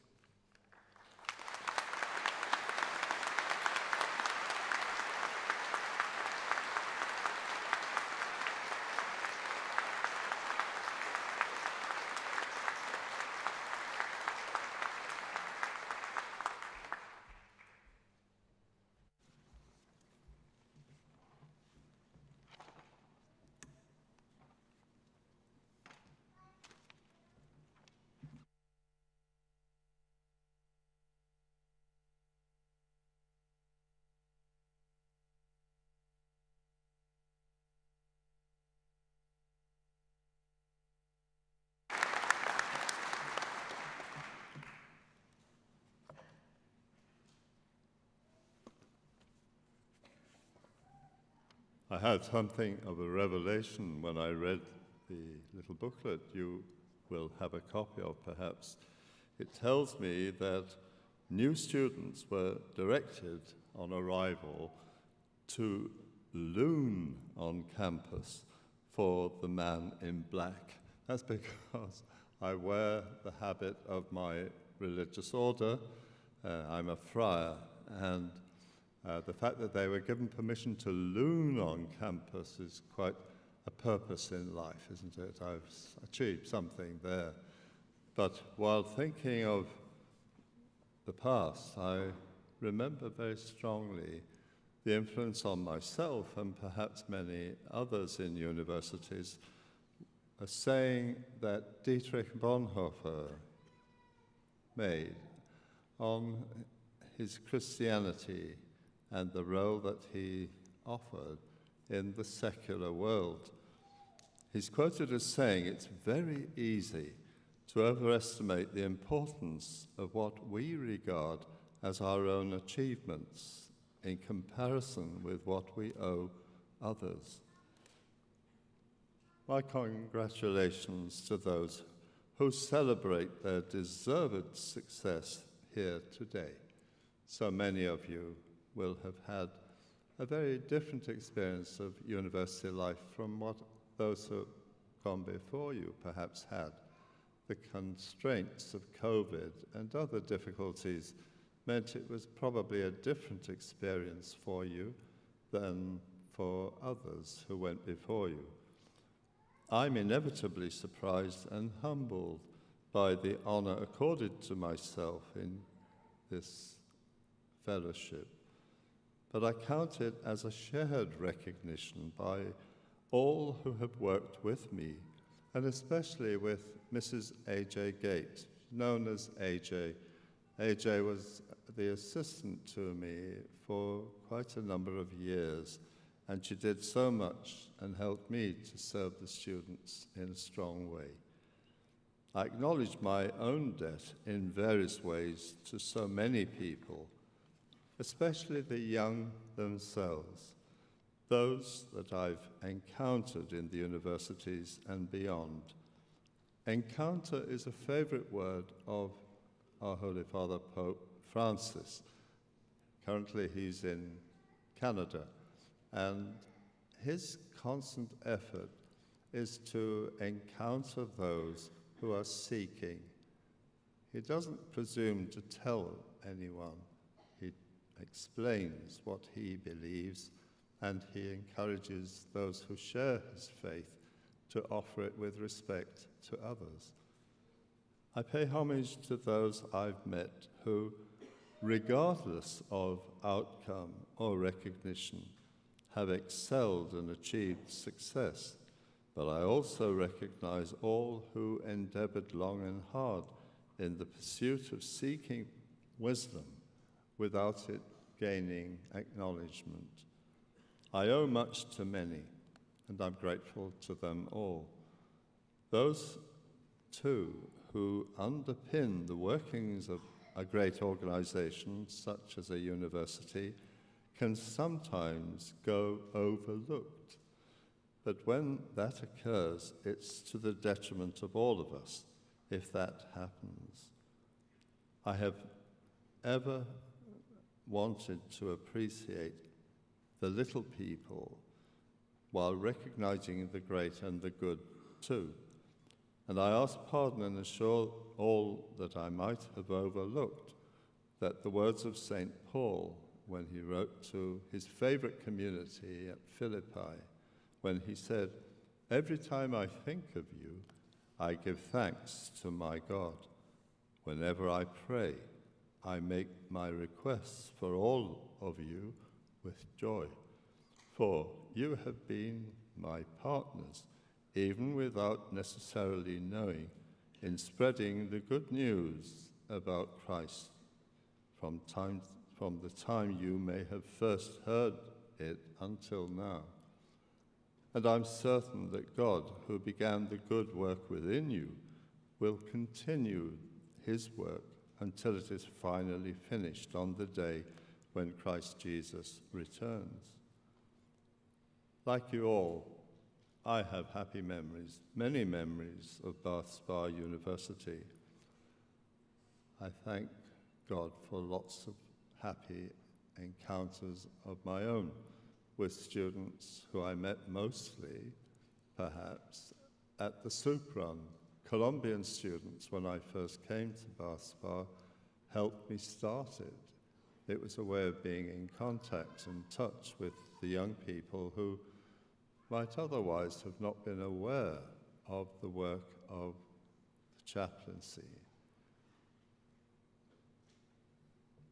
I had something of a revelation when I read the little booklet you will have a copy of, perhaps. It tells me that new students were directed on arrival to loon on campus for the man in black. That's because I wear the habit of my religious order. I'm a friar, and the fact that they were given permission to loon on campus is quite a purpose in life, isn't it? I've achieved something there. But while thinking of the past, I remember very strongly the influence on myself and perhaps many others in universities, a saying that Dietrich Bonhoeffer made on his Christianity and the role that he offered in the secular world. He's quoted as saying, "It's very easy to overestimate the importance of what we regard as our own achievements in comparison with what we owe others." My congratulations to those who celebrate their deserved success here today. So many of you will have had a very different experience of university life from what those who have gone before you perhaps had. The constraints of COVID and other difficulties meant it was probably a different experience for you than for others who went before you. I'm inevitably surprised and humbled by the honor accorded to myself in this fellowship. But I count it as a shared recognition by all who have worked with me and especially with Mrs. A.J. Gate, known as A.J. A.J. was the assistant to me for quite a number of years, and she did so much and helped me to serve the students in a strong way. I acknowledge my own debt in various ways to so many people, especially the young themselves, those that I've encountered in the universities and beyond. Encounter is a favorite word of our Holy Father, Pope Francis. Currently, he's in Canada, and his constant effort is to encounter those who are seeking. He doesn't presume to tell anyone. He explains what he believes, and he encourages those who share his faith to offer it with respect to others. I pay homage to those I've met who, regardless of outcome or recognition, have excelled and achieved success. But I also recognize all who endeavored long and hard in the pursuit of seeking wisdom without it gaining acknowledgement. I owe much to many, and I'm grateful to them all. Those, too, who underpin the workings of a great organization, such as a university, can sometimes go overlooked. But when that occurs, it's to the detriment of all of us if that happens. I have ever wanted to appreciate the little people while recognizing the great and the good too. And I ask pardon and assure all that I might have overlooked that the words of St. Paul, when he wrote to his favorite community at Philippi, when he said, "Every time I think of you, I give thanks to my God. Whenever I pray, I make my requests for all of you with joy. For you have been my partners, even without necessarily knowing, in spreading the good news about Christ from the time you may have first heard it until now. And I'm certain that God, who began the good work within you, will continue his work until it is finally finished on the day when Christ Jesus returns." Like you all, I have happy memories, many memories of Bath Spa University. I thank God for lots of happy encounters of my own with students who I met mostly, perhaps, at the soup run. Colombian students, when I first came to Bath Spa, helped me start it. It was a way of being in contact and touch with the young people who might otherwise have not been aware of the work of the chaplaincy.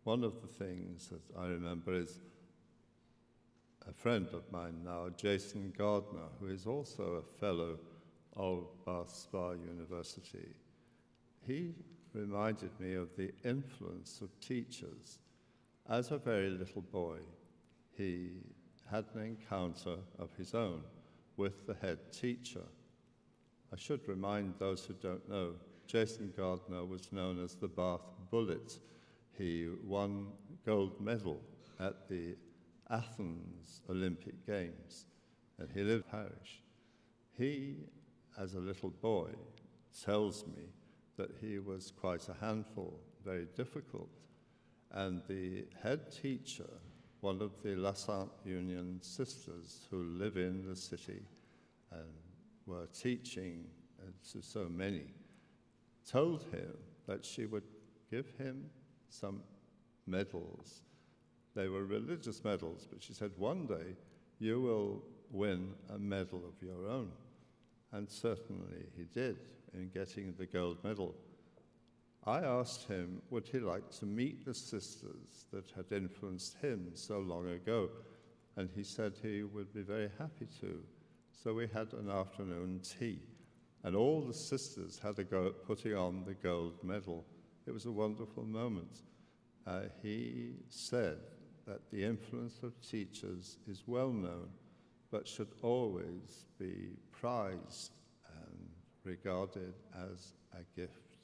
One of the things that I remember is a friend of mine now, Jason Gardner, who is also a fellow of Bath Spa University. He reminded me of the influence of teachers. As a very little boy, he had an encounter of his own with the head teacher. I should remind those who don't know, Jason Gardner was known as the Bath Bullet. He won gold medal at the Athens Olympic Games, and he lived in parish. He, as a little boy, tells me that he was quite a handful, very difficult, and the head teacher, one of the La Sainte Union sisters who live in the city and were teaching to so many, told him that she would give him some medals. They were religious medals, but she said, "One day you will win a medal of your own." And certainly he did in getting the gold medal. I asked him, would he like to meet the sisters that had influenced him so long ago? And he said he would be very happy to. So we had an afternoon tea. and all the sisters had a go at putting on the gold medal. It was a wonderful moment. He said that the influence of teachers is well known, but should always be prized and regarded as a gift.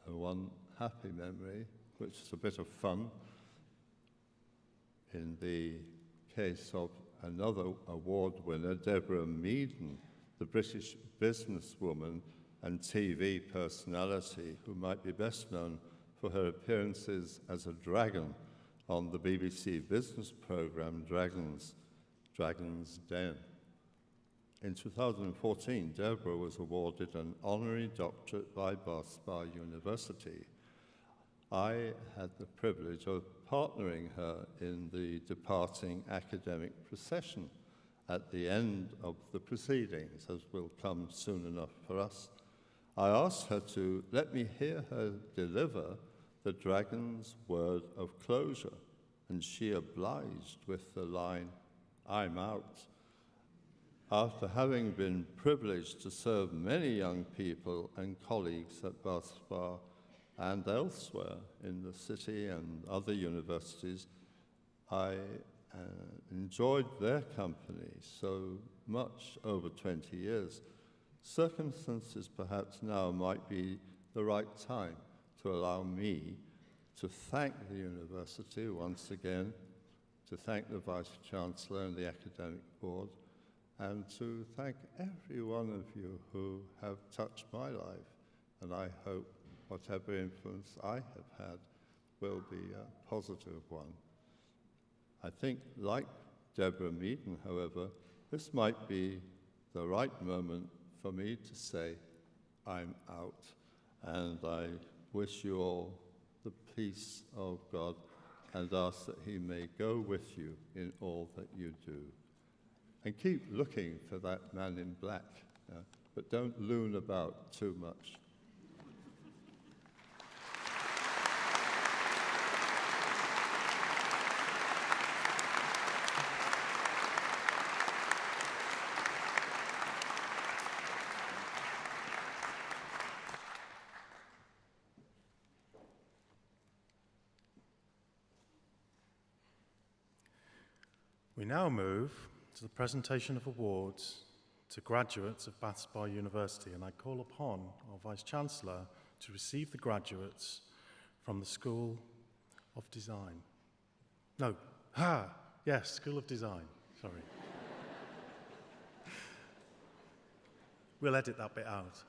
And one happy memory, which is a bit of fun, in the case of another award winner, Deborah Meaden, the British businesswoman and TV personality who might be best known for her appearances as a dragon on the BBC business programme Dragon's Den. In 2014, Deborah was awarded an honorary doctorate by Bath Spa University. I had the privilege of partnering her in the departing academic procession at the end of the proceedings, as will come soon enough for us. I asked her to let me hear her deliver the dragon's word of closure, and she obliged with the line, "I'm out." After having been privileged to serve many young people and colleagues at Bath Spa and elsewhere in the city and other universities, I enjoyed their company so much over 20 years. Circumstances perhaps now might be the right time to allow me to thank the university once again, to thank the Vice-Chancellor and the Academic Board, and to thank every one of you who have touched my life. And I hope whatever influence I have had will be a positive one. I think, like Deborah Meaden, however, this might be the right moment for me to say, "I'm out," and I wish you all the peace of God and ask that He may go with you in all that you do. And keep looking for that man in black, but don't loon about too much. We now move to the presentation of awards to graduates of Bath Spa University, and I call upon our Vice-Chancellor to receive the graduates from the School of Design. School of Design, sorry. We'll edit that bit out.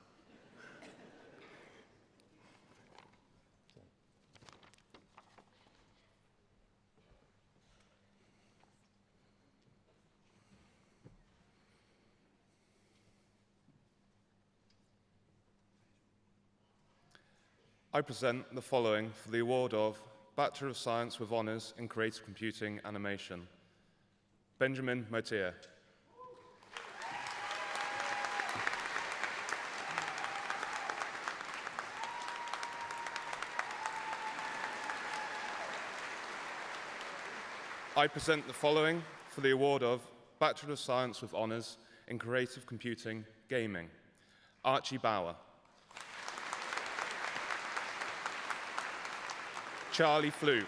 I present the following for the award of Bachelor of Science with Honours in Creative Computing Animation. Benjamin Motier. I present the following for the award of Bachelor of Science with Honours in Creative Computing Gaming. Archie Bauer. Charlie Fluke.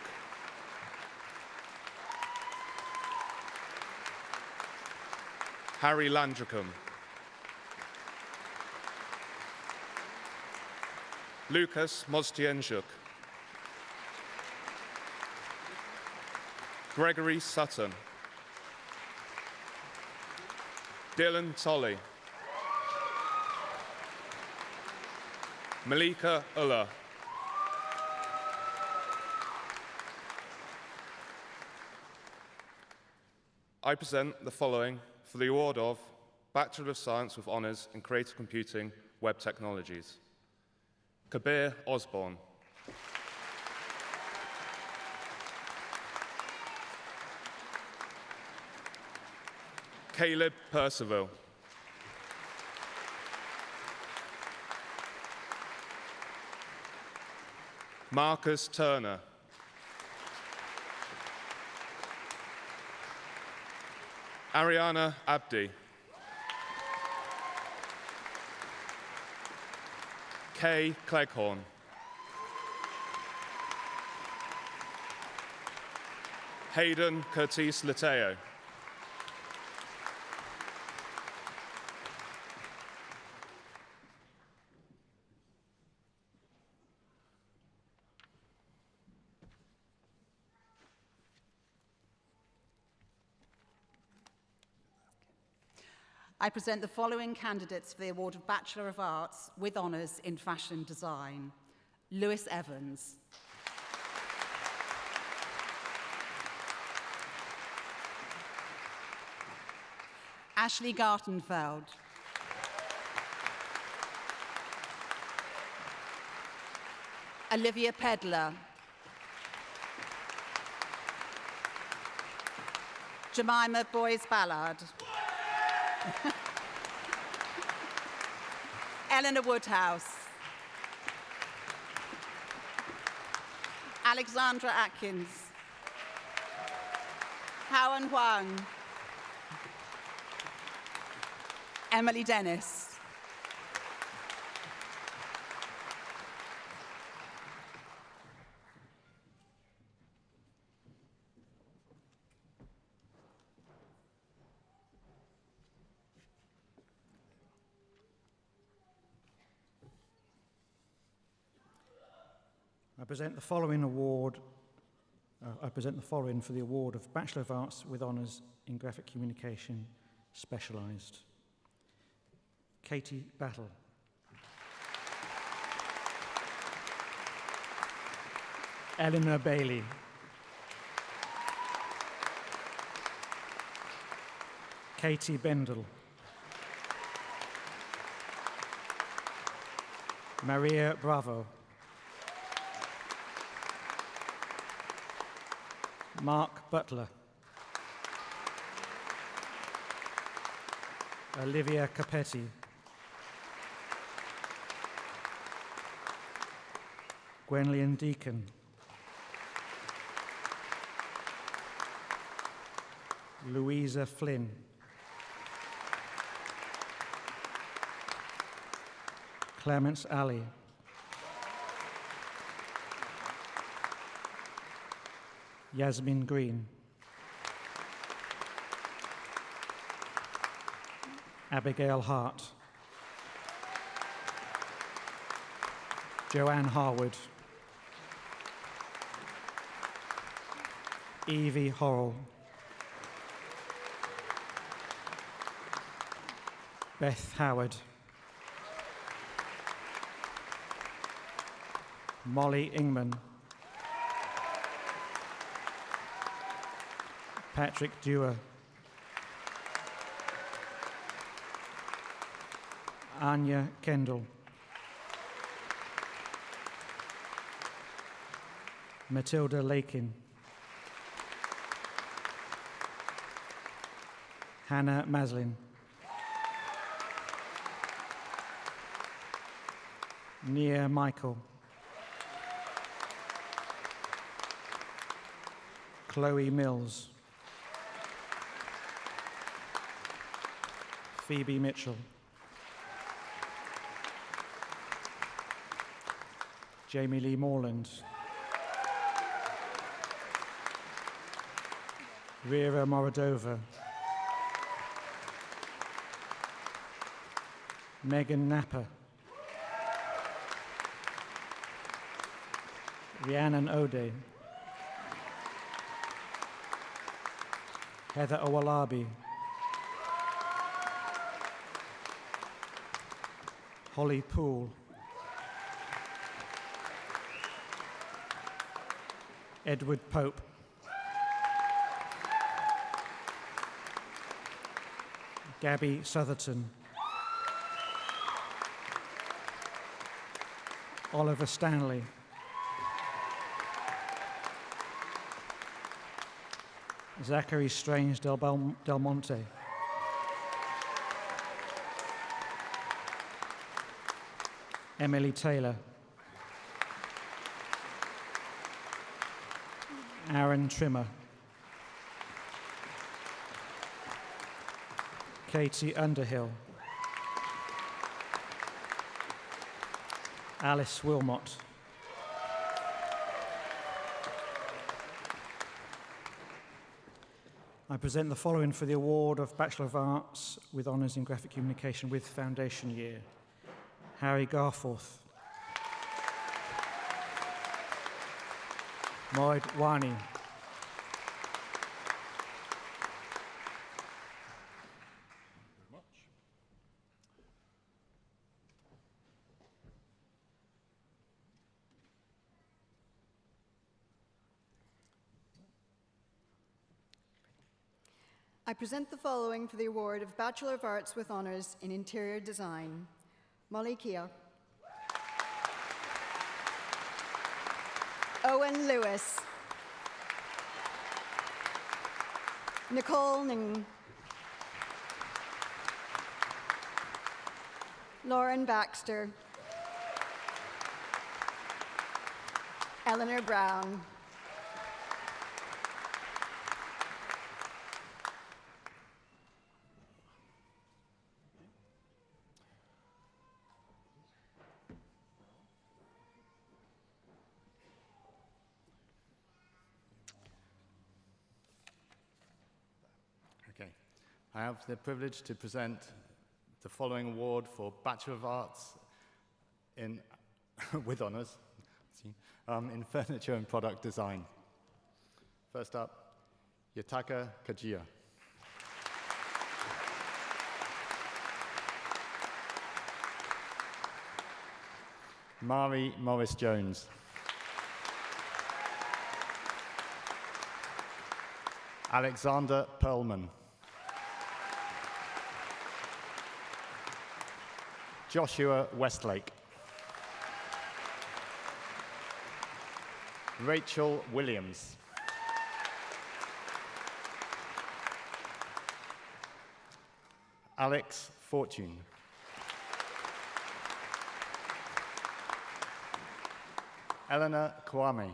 Harry Landricum. Lucas Mostienczuk. Gregory Sutton. Dylan Tolley. Malika Ullah. I present the following for the award of Bachelor of Science with Honours in Creative Computing Web Technologies. Kabir Osborne. Caleb Percival. Marcus Turner. Ariana Abdi. Kay Cleghorn. Hayden Curtis Lateo. I present the following candidates for the award of Bachelor of Arts with Honours in Fashion Design. Lewis Evans. Ashley Gartenfeld. Olivia Pedler. Jemima Boys-Ballard. Eleanor Woodhouse. Alexandra Atkins. Howan Huang. Emily Dennis. I present the following for the award of Bachelor of Arts with Honours in Graphic Communication, Specialised. Katie Battle. Eleanor Bailey. Katie Bendel. Maria Bravo. Mark Butler. Olivia Capetti. Gwenllian Deacon. Louisa Flynn. Clemence Ali. Yasmin Green. Abigail Hart. Joanne Harwood. Evie Horrell. Beth Howard. Molly Ingman. Patrick Dewar. Anya Kendall. Matilda Lakin. Hannah Maslin. Nia Michael. Chloe Mills. Phoebe Mitchell. Jamie Lee Morland. Vera Moradova. Megan Napper. Rhiannon O'Day. Heather Owalabi. Holly Poole. Edward Pope. Gabby Southerton. Oliver Stanley. Zachary Strange Del Monte. Emily Taylor. Aaron Trimmer. Katie Underhill. Alice Wilmot. I present the following for the award of Bachelor of Arts with Honours in Graphic Communication with Foundation Year. Harry Garforth. Moid Wani. I present the following for the award of Bachelor of Arts with Honours in Interior Design. Molly Kia. Owen Lewis. Nicole Ning. Lauren Baxter. Eleanor Brown. Okay. I have the privilege to present the following award for Bachelor of Arts in with honours in Furniture and Product Design. First up, Yataka Kajia. Mari Morris-Jones. Alexander Perlman. Joshua Westlake. Rachel Williams. Alex Fortune. Eleanor Kwame.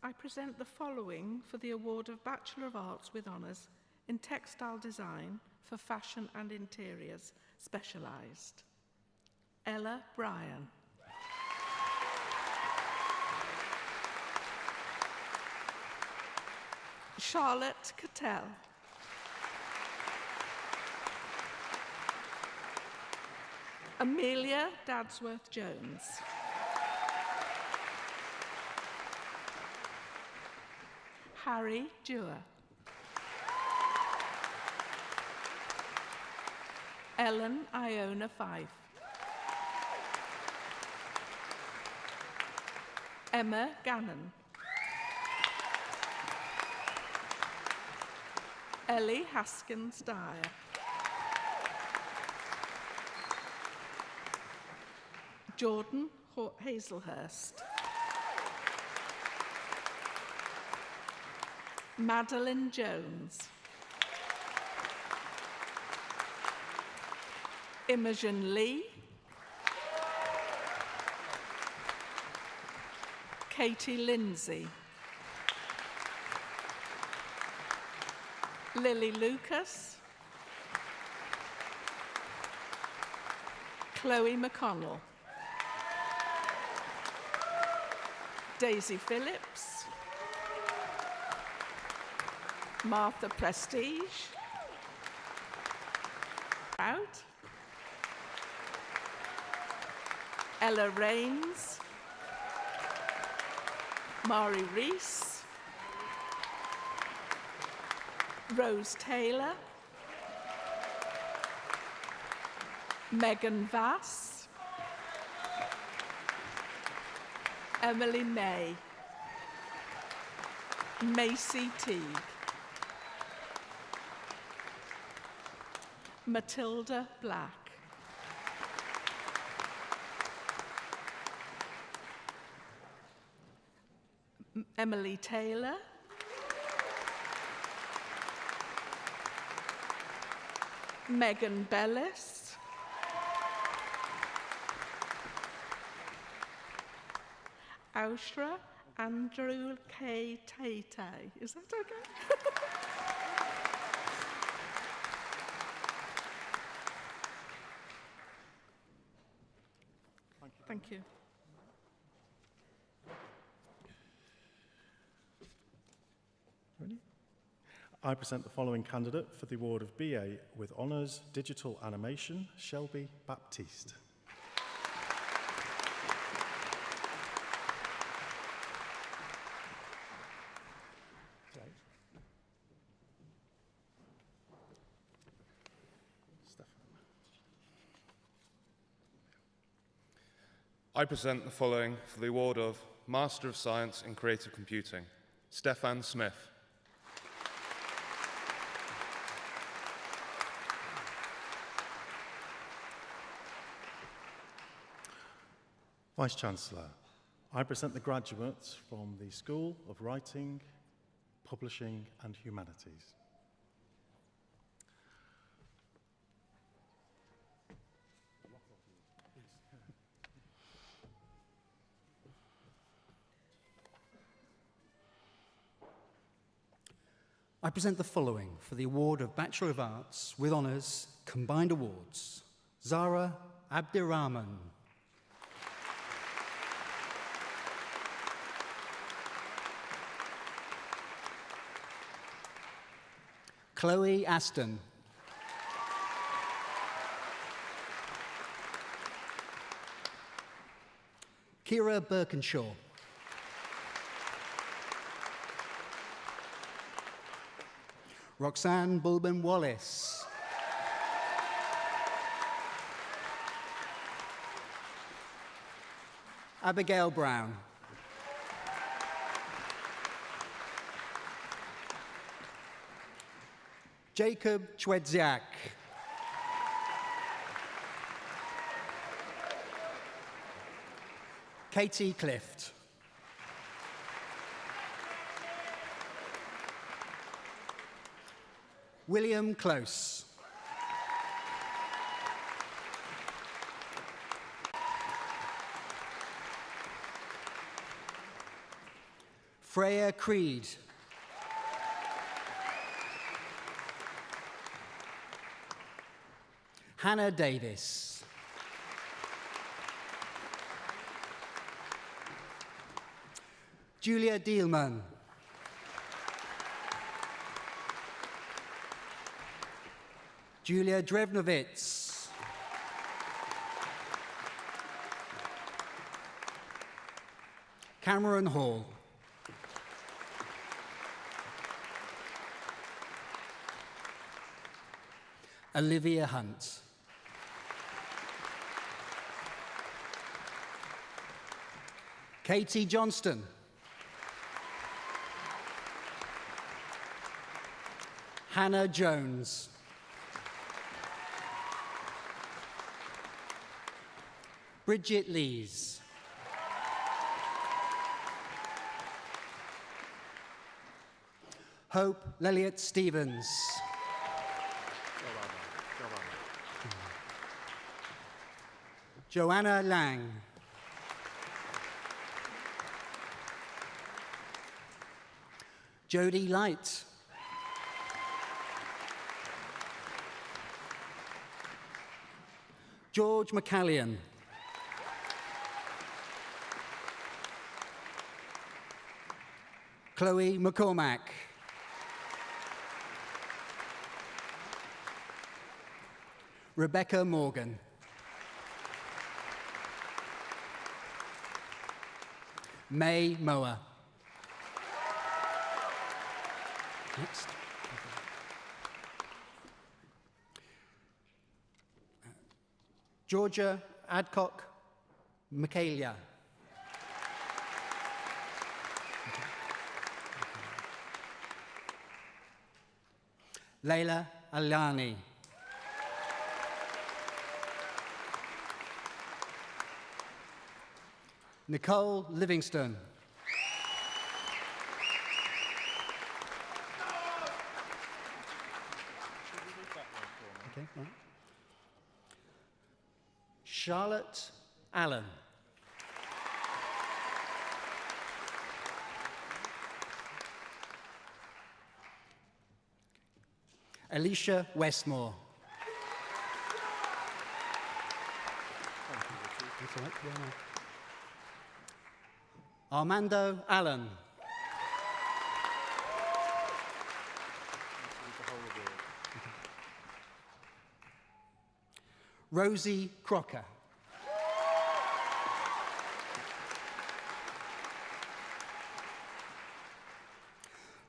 I present the following for the award of Bachelor of Arts with Honours in Textile Design for Fashion and Interiors, Specialised. Ella Bryan. Charlotte Cattell. Amelia Dadsworth-Jones. Harry Dewar. Ellen Iona Fife. Emma Gannon. Ellie Haskins Dyer. Jordan Hazelhurst. Madeline Jones. Imogen Lee. Katie Lindsay. Lily Lucas. Chloe McConnell. Daisy Phillips. Martha Prestige. Out. Ella Rains. Mari Reese. Rose Taylor. Megan Vass. Emily May. Macy Teague. Matilda Black. Emily Taylor. Megan Bellis. Aushra Andrew K. Tate. Is that okay? Thank you. Ready? I present the following candidate for the award of BA with Honours Digital Animation, Shelby Baptiste. I present the following for the award of Master of Science in Creative Computing, Stefan Smith. Vice-Chancellor, I present the graduates from the School of Writing, Publishing and Humanities. I present the following for the award of Bachelor of Arts with Honours Combined Awards. Zara Abdirahman. Chloe Aston. Kira Birkinshaw. Roxanne Bulben-Wallace. Abigail Brown. Jacob Chwedziak. Katie Clift. William Close. Freya Creed. Hannah Davis. Julia Dielman. Julia Drevnovitz. Cameron Hall. Olivia Hunt. Katie Johnston. Hannah Jones. Bridget Lees. Hope Lelliot Stevens. Joanna Lang. Jodie Light. George McCallion. Chloe McCormack. Rebecca Morgan. May Moa. Next. Georgia Adcock Michaelia. Leila Alani. Nicole Livingston. Okay, right. Charlotte Allen. Alicia Westmore. That's all right. Yeah, no. Armando Allen. Rosie Crocker.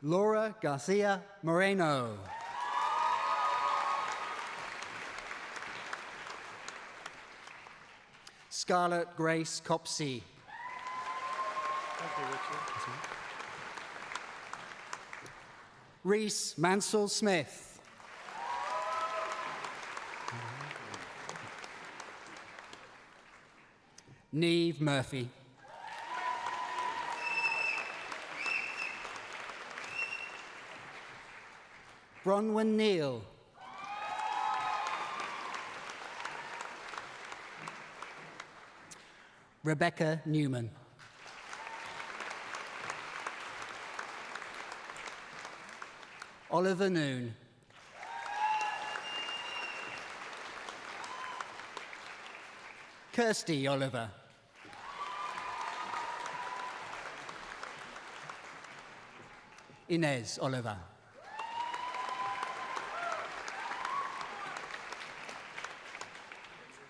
Laura Garcia Moreno. Scarlett Grace Copsey. Thank you, Richard. Reese Mansell Smith. Neve Murphy. Bronwyn Neal. Rebecca Newman. Oliver Noon. Kirsty Oliver. Inez Oliver.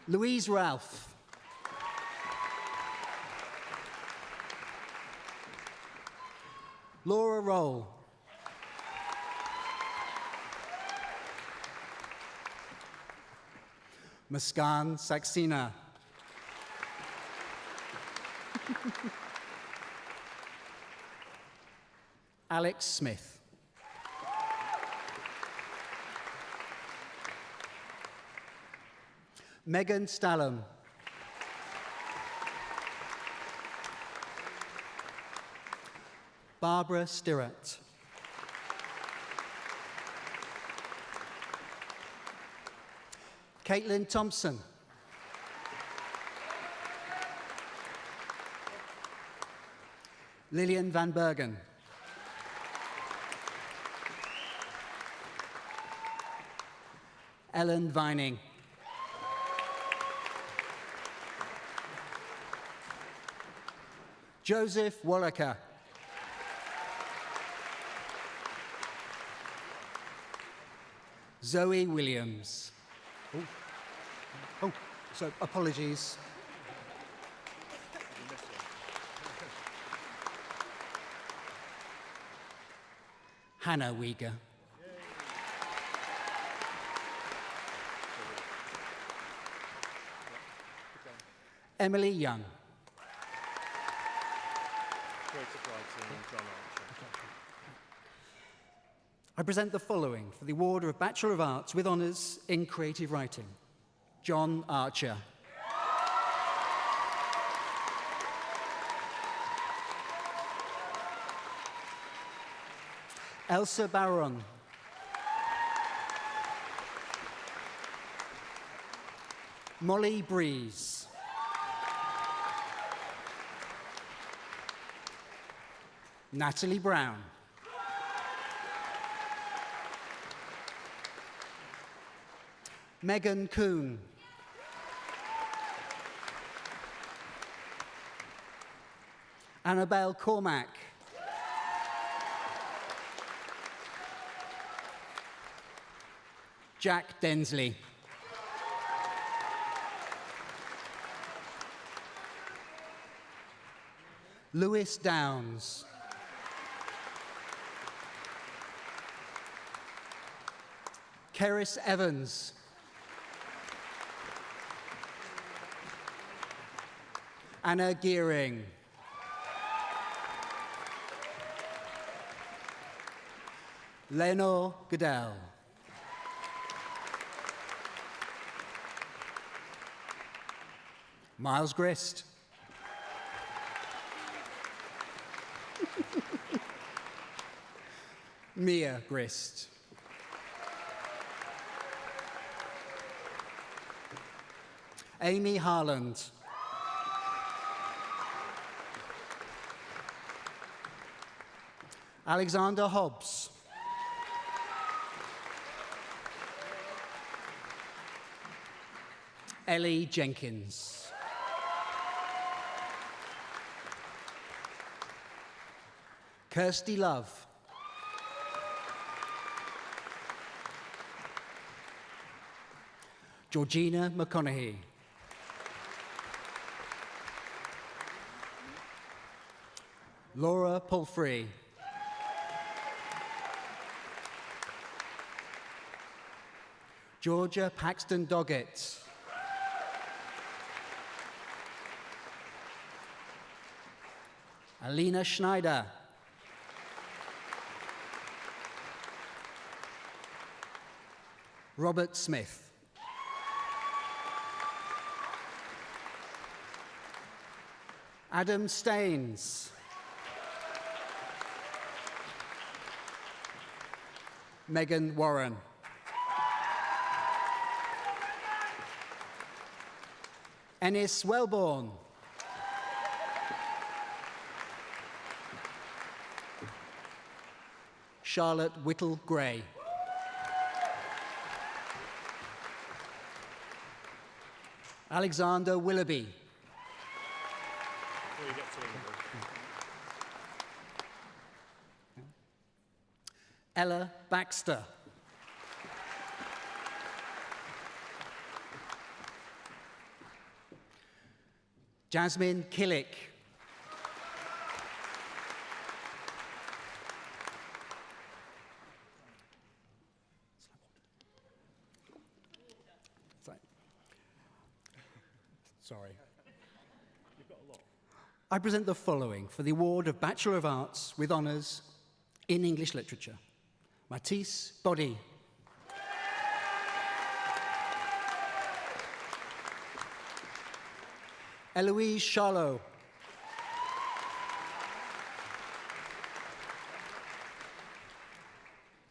Louise Ralph. Laura Roll. Muskan Saxena. Alex Smith. Megan Stallum. Barbara Stirratt. Caitlin Thompson. Lillian Van Bergen. Ellen Vining. Joseph Wallaker. Zoe Williams. Oh, so apologies. Hannah Uyghur. Emily Young. I present the following for the award of Bachelor of Arts with Honours in Creative Writing. John Archer. Elsa Barron. Molly Breeze. Natalie Brown. Megan Kuhn. Annabelle Cormack. Jack Densley. Lewis Downs. Keris Evans. Anna Gearing. Lenore Goodell. Miles Grist. Mia Grist. Amy Harland. Alexander Hobbs. Ellie Jenkins. Kirsty Love. Georgina McConaughey. Laura Palfrey. Georgia Paxton Doggett. Alina Schneider. Robert Smith. Adam Staines. Megan Warren. Ennis Wellborn. Charlotte Whittle-Gray. Alexander Willoughby. Ella Baxter. Jasmine Killick. Sorry. I present the following for the award of Bachelor of Arts with Honours in English Literature. Matisse Boddy. Eloise Charlot.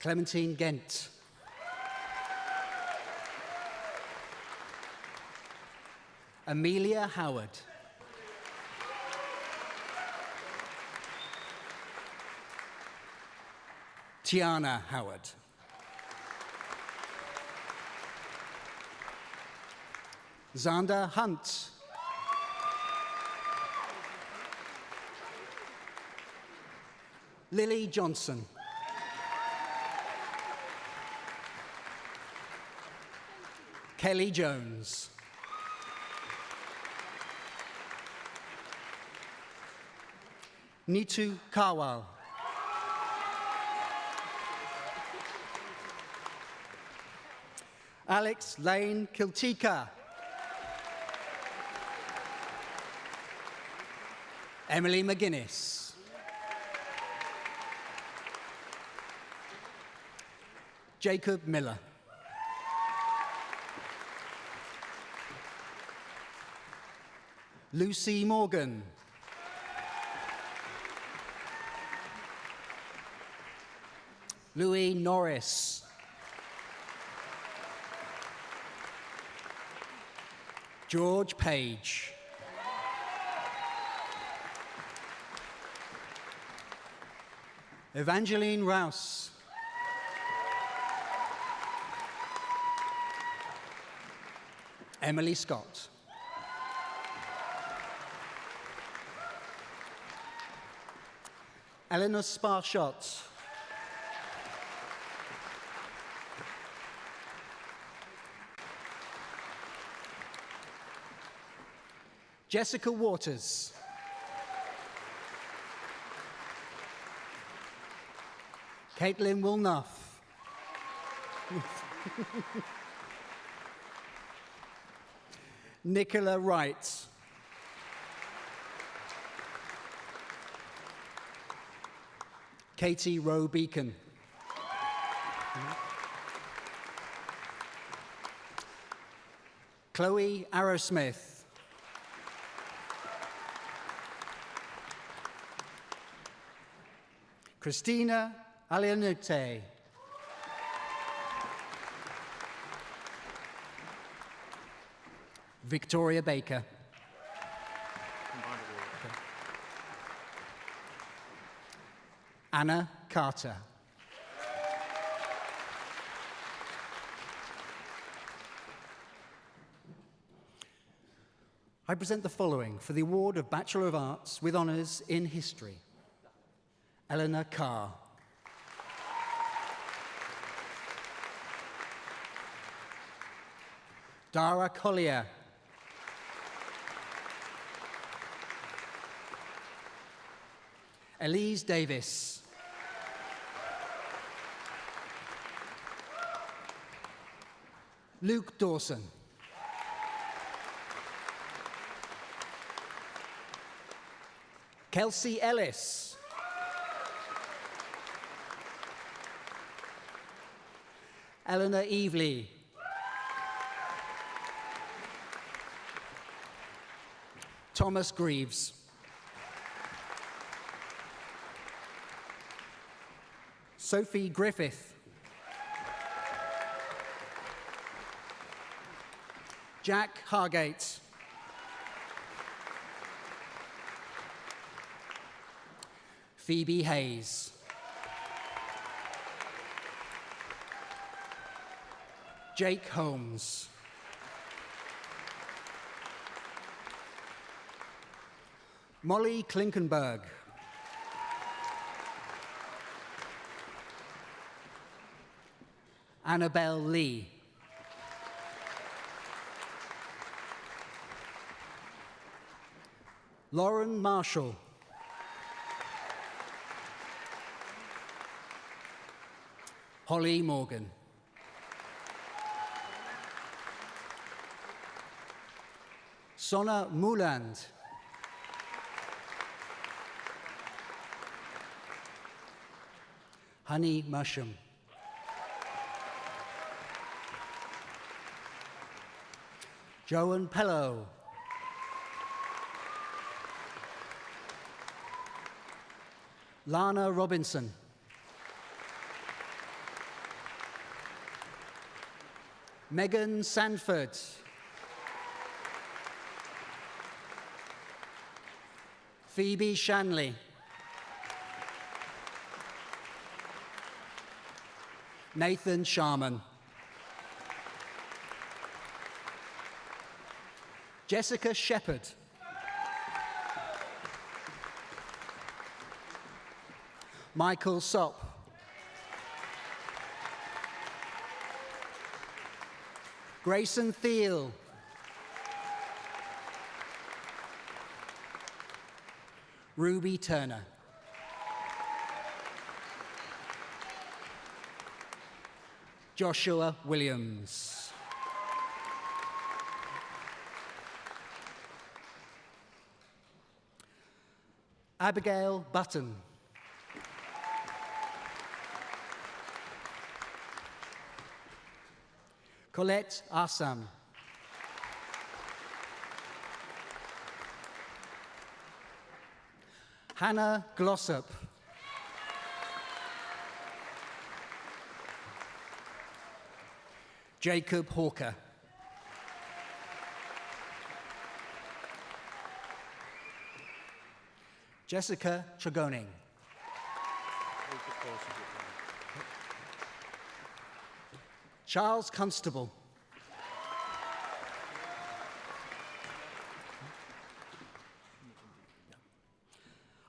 Clementine Gent. Amelia Howard. Tiana Howard. Xander Hunt. Lily Johnson. Kelly Jones. Nitu Kawal. Alex Lane Kiltika. Emily McGuinness. Jacob Miller. Lucy Morgan. Louis Norris. George Page. Evangeline Rouse. Emily Scott. Eleanor Sparshott. Jessica Waters. Caitlin Wilnuff. Nicola Wright. Katie Rowe Beacon. Chloe Arrowsmith. Christina Alianute. Victoria Baker. Anna Carter. I present the following for the award of Bachelor of Arts with Honours in History. Eleanor Carr. Dara Collier. Elise Davis. Luke Dawson. Kelsey Ellis. Eleanor Evely. Thomas Greaves. Sophie Griffith. Jack Hargate. Phoebe Hayes. Jake Holmes. Molly Klinkenberg. Annabelle Lee. Lauren Marshall. Holly Morgan. Sona Mouland. Honey Musham. Joan Pello. Lana Robinson. Megan Sanford. Phoebe Shanley. Nathan Sharman. Jessica Shepherd. Michael Sopp. Grayson Thiel. Ruby Turner. Joshua Williams. Abigail Button. Colette Assam. Hannah Glossop. Jacob Hawker. Jessica Tregoning. Charles Constable.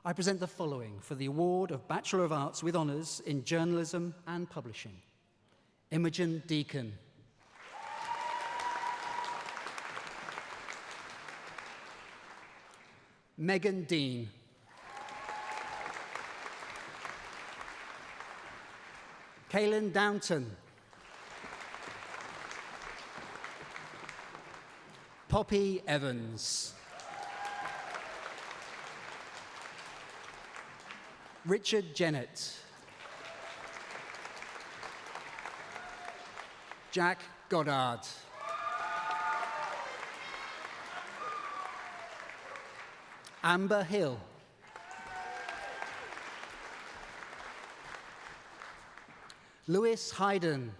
I present the following for the award of Bachelor of Arts with Honours in Journalism and Publishing. Imogen Deacon. Megan Dean. Kaylin Downton. Poppy Evans. Richard Jennett. Jack Goddard. Amber Hill. Lewis Hayden.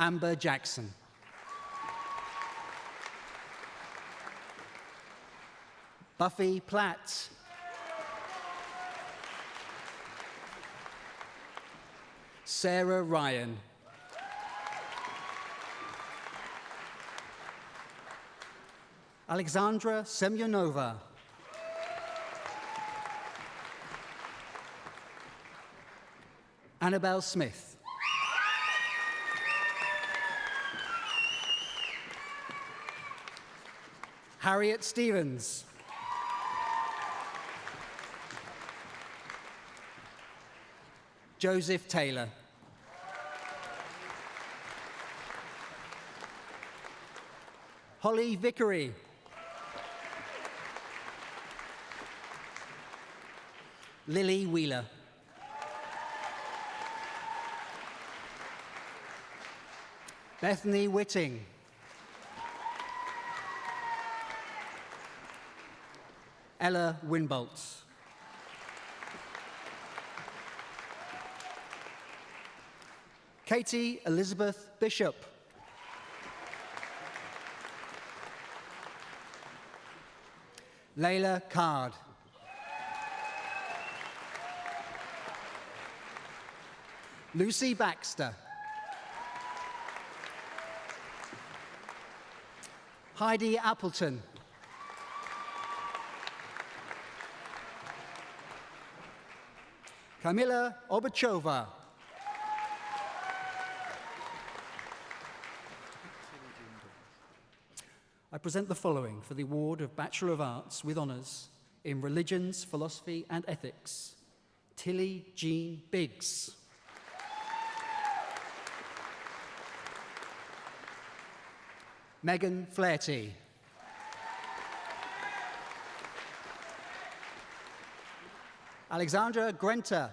Amber Jackson. Buffy Platt. Sarah Ryan. Alexandra Semyonova. Annabelle Smith. Harriet Stevens. Joseph Taylor. Holly Vickery. Lily Wheeler. Bethany Whitting. Ella Winbolt. Katie Elizabeth Bishop. Layla Card. Lucy Baxter. Heidi Appleton. Kamila Obachova. I present the following for the award of Bachelor of Arts with Honours in Religions, Philosophy and Ethics. Tilly Jean Biggs. Megan Flaherty. Alexandra Grenter.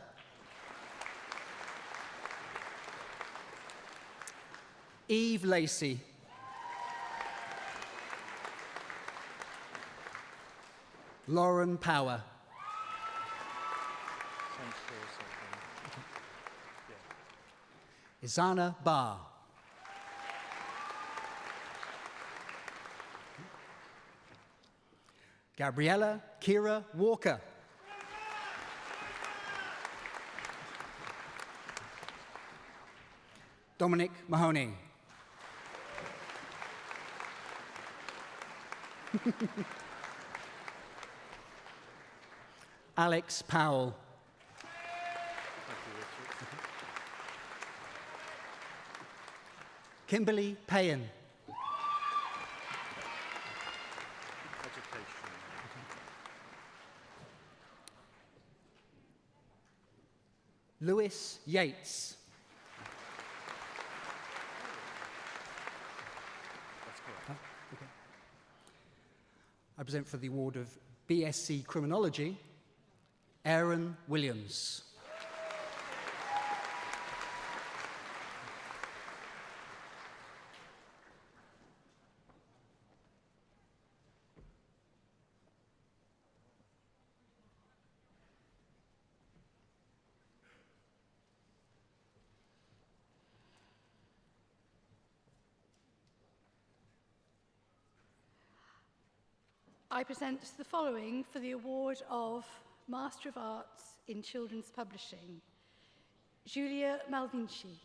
Eve Lacey. Lauren Power. Isana Barr. Gabriella Kira Walker. Dominic Mahoney. Alex Powell. Kimberly Payen. Lewis Yates. I present for the award of BSc Criminology, Aaron Williams. I present the following for the award of Master of Arts in Children's Publishing. Julia Malvinci.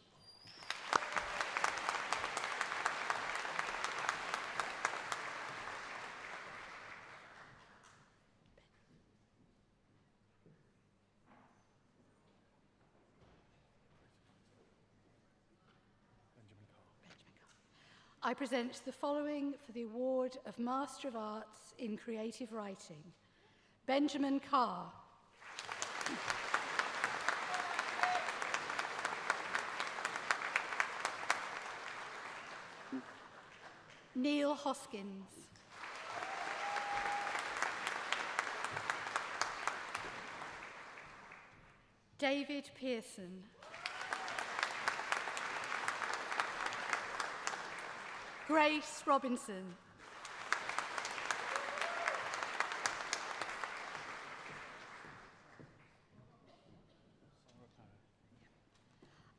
I present the following for the award of Master of Arts in Creative Writing. Benjamin Carr. Neil Hoskins. David Pearson. Grace Robinson.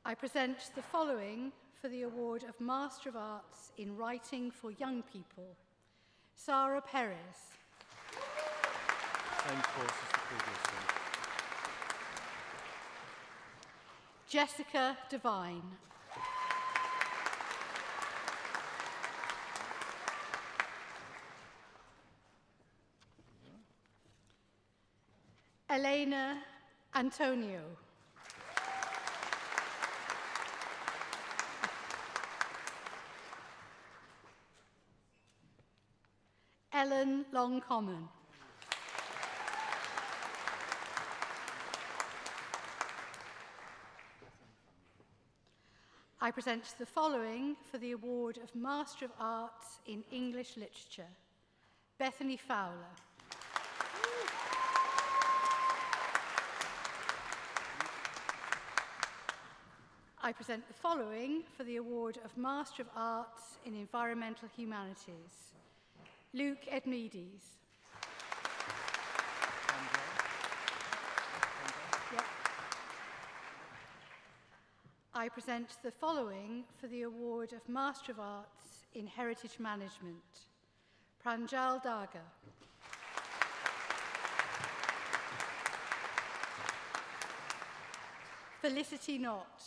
I present the following for the award of Master of Arts in Writing for Young People. Sarah Perez. Same course as the previous one. Jessica Devine. Elena Antonio. Ellen Longcommon. I present the following for the award of Master of Arts in English Literature. Bethany Fowler. I present the following for the award of Master of Arts in Environmental Humanities. Luke Edmeades. Yep. I present the following for the award of Master of Arts in Heritage Management. Pranjal Daga. Felicity Knott.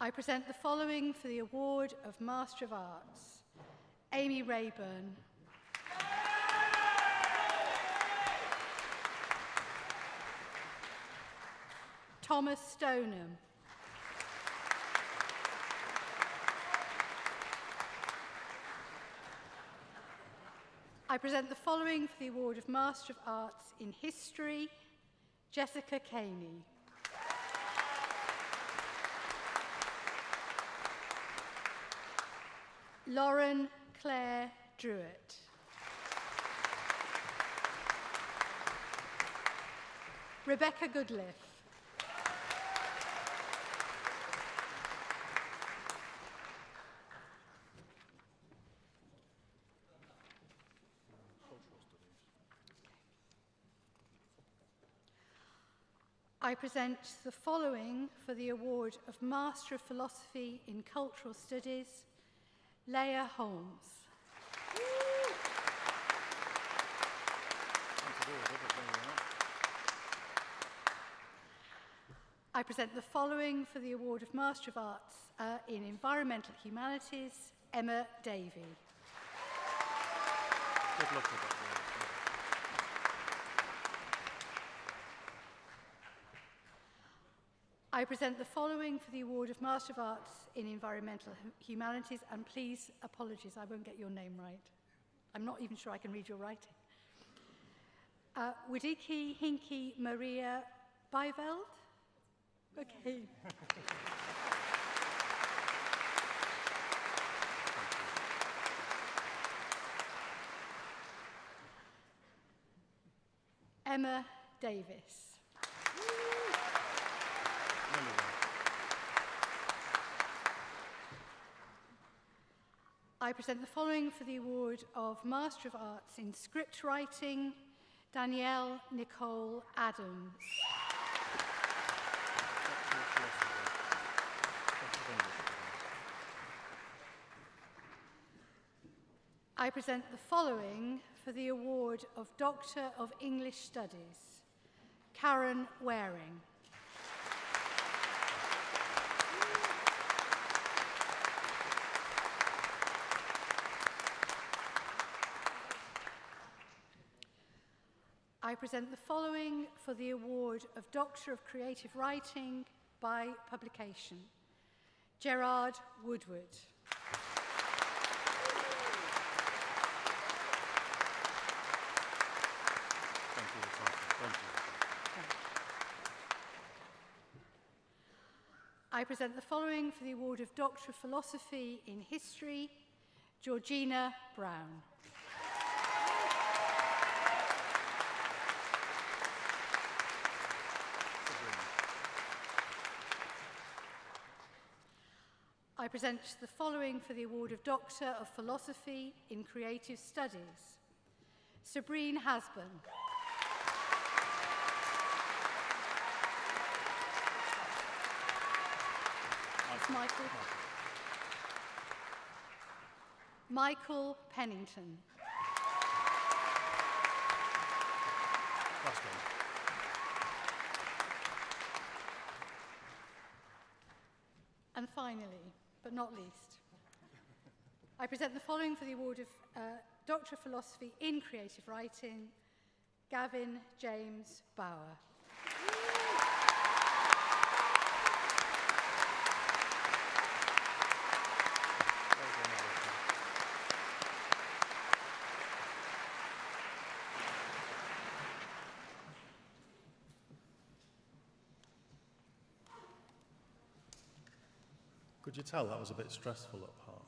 I present the following for the award of Master of Arts. Amy Rayburn. Thomas Stoneham. I present the following for the award of Master of Arts in History. Jessica Caney. Lauren Claire Druitt. Rebecca Goodliff. I present the following for the award of Master of Philosophy in Cultural Studies. Leah Holmes. I present the following for the award of Master of Arts in Environmental Humanities. Emma Davey. Good luck with that. I present the following for the award of Master of Arts in Environmental Humanities, and please, apologies, I won't get your name right. I'm not even sure I can read your writing. Wadiki Hinky Maria Biveld? Okay. Emma Davis. I present the following for the award of Master of Arts in Script Writing, Danielle Nicole Adams. I present the following for the award of Doctor of English Studies, Karen Waring. I present the following for the award of Doctor of Creative Writing by Publication, Gerard Woodward. Thank you. I present the following for the award of Doctor of Philosophy in History, Georgina Brown. I present the following for the award of Doctor of Philosophy in Creative Studies, Sabrine Hasburn. Michael. Michael Pennington. Last one. And finally, but not least, I present the following for the award of Doctor of Philosophy in Creative Writing, Gavin James Bauer. Could you tell that was a bit stressful at parts?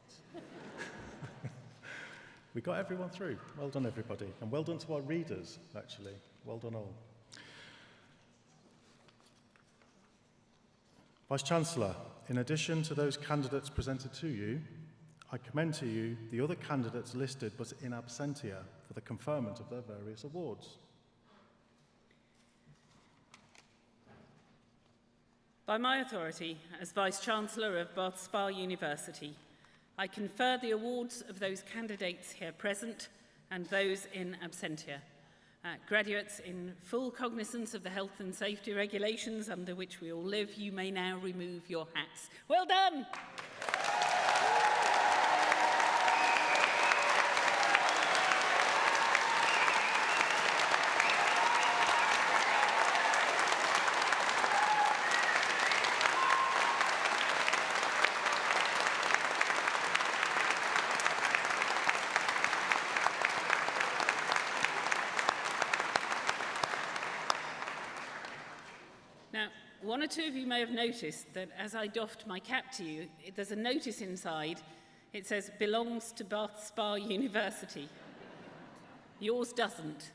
We got everyone through. Well done, everybody. And well done to our readers, actually. Well done all. Vice-Chancellor, in addition to those candidates presented to you, I commend to you the other candidates listed but in absentia for the conferment of their various awards. By my authority as Vice-Chancellor of Bath Spa University, I confer the awards of those candidates here present and those in absentia. Graduates in full cognizance of the health and safety regulations under which we all live, you may now remove your hats. Well done! Now, one or two of you may have noticed that as I doffed my cap to you, there's a notice inside. It says, belongs to Bath Spa University. Yours doesn't.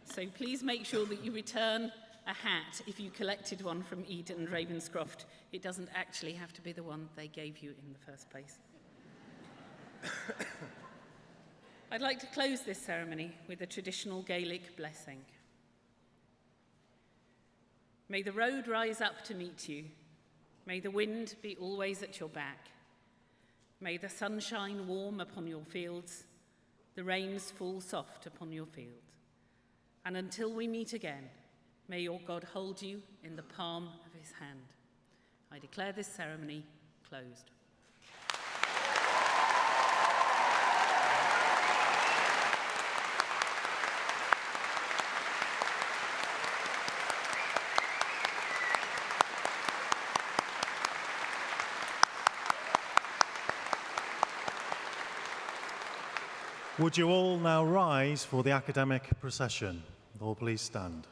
So please make sure that you return a hat if you collected one from Eden and Ravenscroft. It doesn't actually have to be the one they gave you in the first place. I'd like to close this ceremony with a traditional Gaelic blessing. May the road rise up to meet you. May the wind be always at your back. May the sun shine warm upon your fields, the rains fall soft upon your field. And until we meet again, may your God hold you in the palm of his hand. I declare this ceremony closed. Would you all now rise for the academic procession? All please stand.